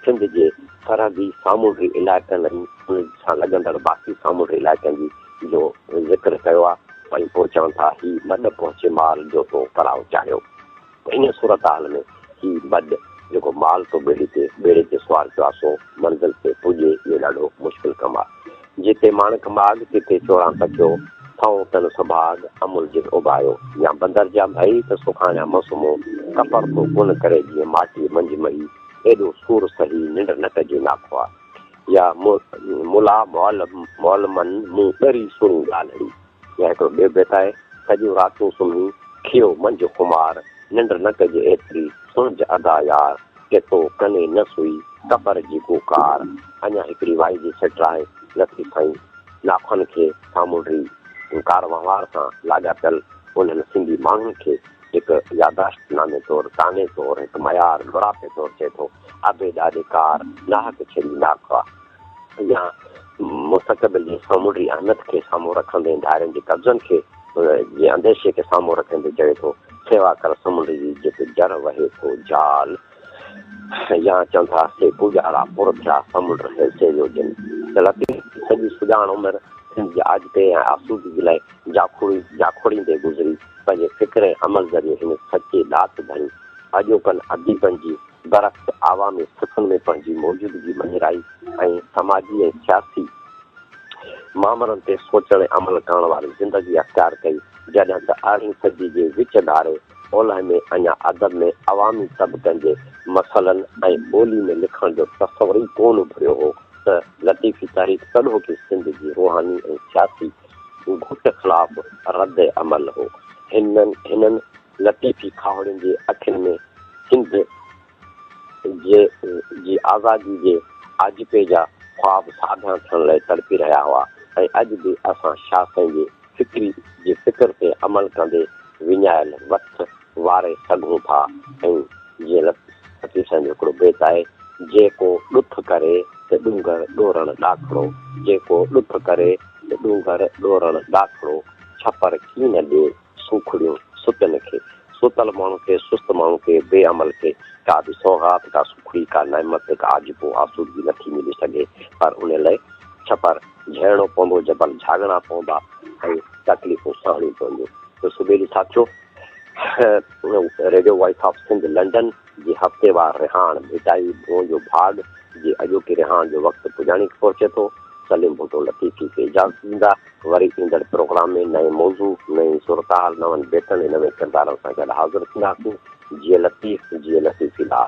सिंध जे सरहदी सामूंडी इलाइक़नि उन सां लॻंदड़ बाक़ी सामूंडी इलाइक़नि जी जो ज़िक्र कयो आहे। वरी पोइ चवनि था ही मड पहुचे माल जो तो पराव चाहियो। इन सूरत हाल में ही मड जेको माल तो ॿेड़े ते सुवार कयो आहे सो मंज़िल ते पुॼे, इहो ॾाढो मुश्किल कमु आहे। जिते माणक माग तिते चोरां तकियो, थाऊं तन सभाग अमुल जिन उभायो, या बंदर जा भई त सुखाणिया मौसमो, कपर तो गुन करे जीअं माटी मंझि मही, एॾो सूर सही निंड न कजे नाखो आहे। या मुला मौलमन मूं ॾरी सुणी ॻाल्हि, या हिकिड़ो ॿियो बेत आहे, सॼो रातूं सुम्ही खियो मंझि खुमार, निंड न कजे एतिरी सुणज अदा यार, केतो कने न सुई कपर जी पुकार। अञा हिकिड़ी वाई जी सिट आहे, लथी खईं नाखुनि खे सामूंडी कारवार सां लाॻापियल उन्हनि सिंधी माण्हुनि खे हिकु यादाश्तनामे तौरु, ताने तौरु, हिकु मयार लुड़ापे तौरु चए थो, अबे ॾाढे कार नाहक छेड़ी नाख आहे। या मुस्तक़बिल जे सामूंडी अहमियत खे साम्हूं रखंदे, दायरनि जे कब्ज़नि खे जे अंदेशे खे साम्हूं रखंदे चए थो, सेवा कर समुंड जी जेके जर वहे थो जाल। या चवनि था से पूॼारा पुर थिया समुंड से जो जिन। सॼी सुञाण उमिरि सिंध जे आजते ऐं आसूदगी लाइ जाखोड़ींदे गुज़री, पंहिंजे फ़िक्र अमल ज़रिए हिन सचे दात धणी अॼोकनि अदीबनि जी बरक़्स आवामी सिफ़ुनि में पंहिंजी मौजूदगी मंझराई ऐं समाजी ऐं सियासी मामलनि ते सोचण ऐं अमल करण वारी ज़िंदगी अख़्तियार कई। जॾहिं त 18वीं सदी जे विच धारे ओलह में अञा अदब में अवामी तबक़नि जे मसइलनि ऐं ॿोली में लिखण जो तसवुर ई कोन उभरियो हो त लतीफ़ी तहरीक सॼो की सिंध जी रूहानी ऐं सियासी घुट ख़िलाफ़ रद्द अमल हो। हिननि लतीफ़ी खावड़ियुनि जे अखियुनि में सिंध जी आज़ादी जे आजिपे जा ख़्वाब साधा थियण लाइ तड़पी रहिया हुआ ऐं अॼु बि असां शाह साईं जे फ़िक्र ते अमल कंदे विञायल वक़्तु वारे सघूं था। ऐं जीअं लतीफ़ साईं जो हिकिड़ो बेत आहे, जेको ॾुथ करे त ॾूंगर ॾोरण ॾाखिड़ो, जेको ॾुथ करे त ॾूंगर ॾोरण ॾाखिड़ो, छपर कीन ॾे सूखड़ियूं सुतनि खे। सुतल माण्हू खे, सुस्त माण्हू खे, बेअमल खे का बि सौगात, का सुखड़ी, का नेमत, का आजिबो आसूदगी नथी मिली सघे, पर उन लाइ छपर झेड़णो पवंदो, जबल झागणा पवंदा ऐं तकलीफ़ूं सहणियूं पवंदियूं। त सुबेली साथियो, radio voice of Sindh London जी हफ़्तेवार रिहाण भिटाई भों जो भाग जी अॼोके रिहाण जो वक़्तु पुॼाणी पहुचे थो। सलीम भुटो लतीफ़ी खे इजाज़त ॾींदा। वरी ईंदड़ प्रोग्राम में नए मौज़ू, नई सूरत हाल, नवनि बेतनि ऐं नवे किरदारनि सां गॾु हाज़िर थींदासीं। जीअं लतीफ़, जीअं लतीफ़ी ला।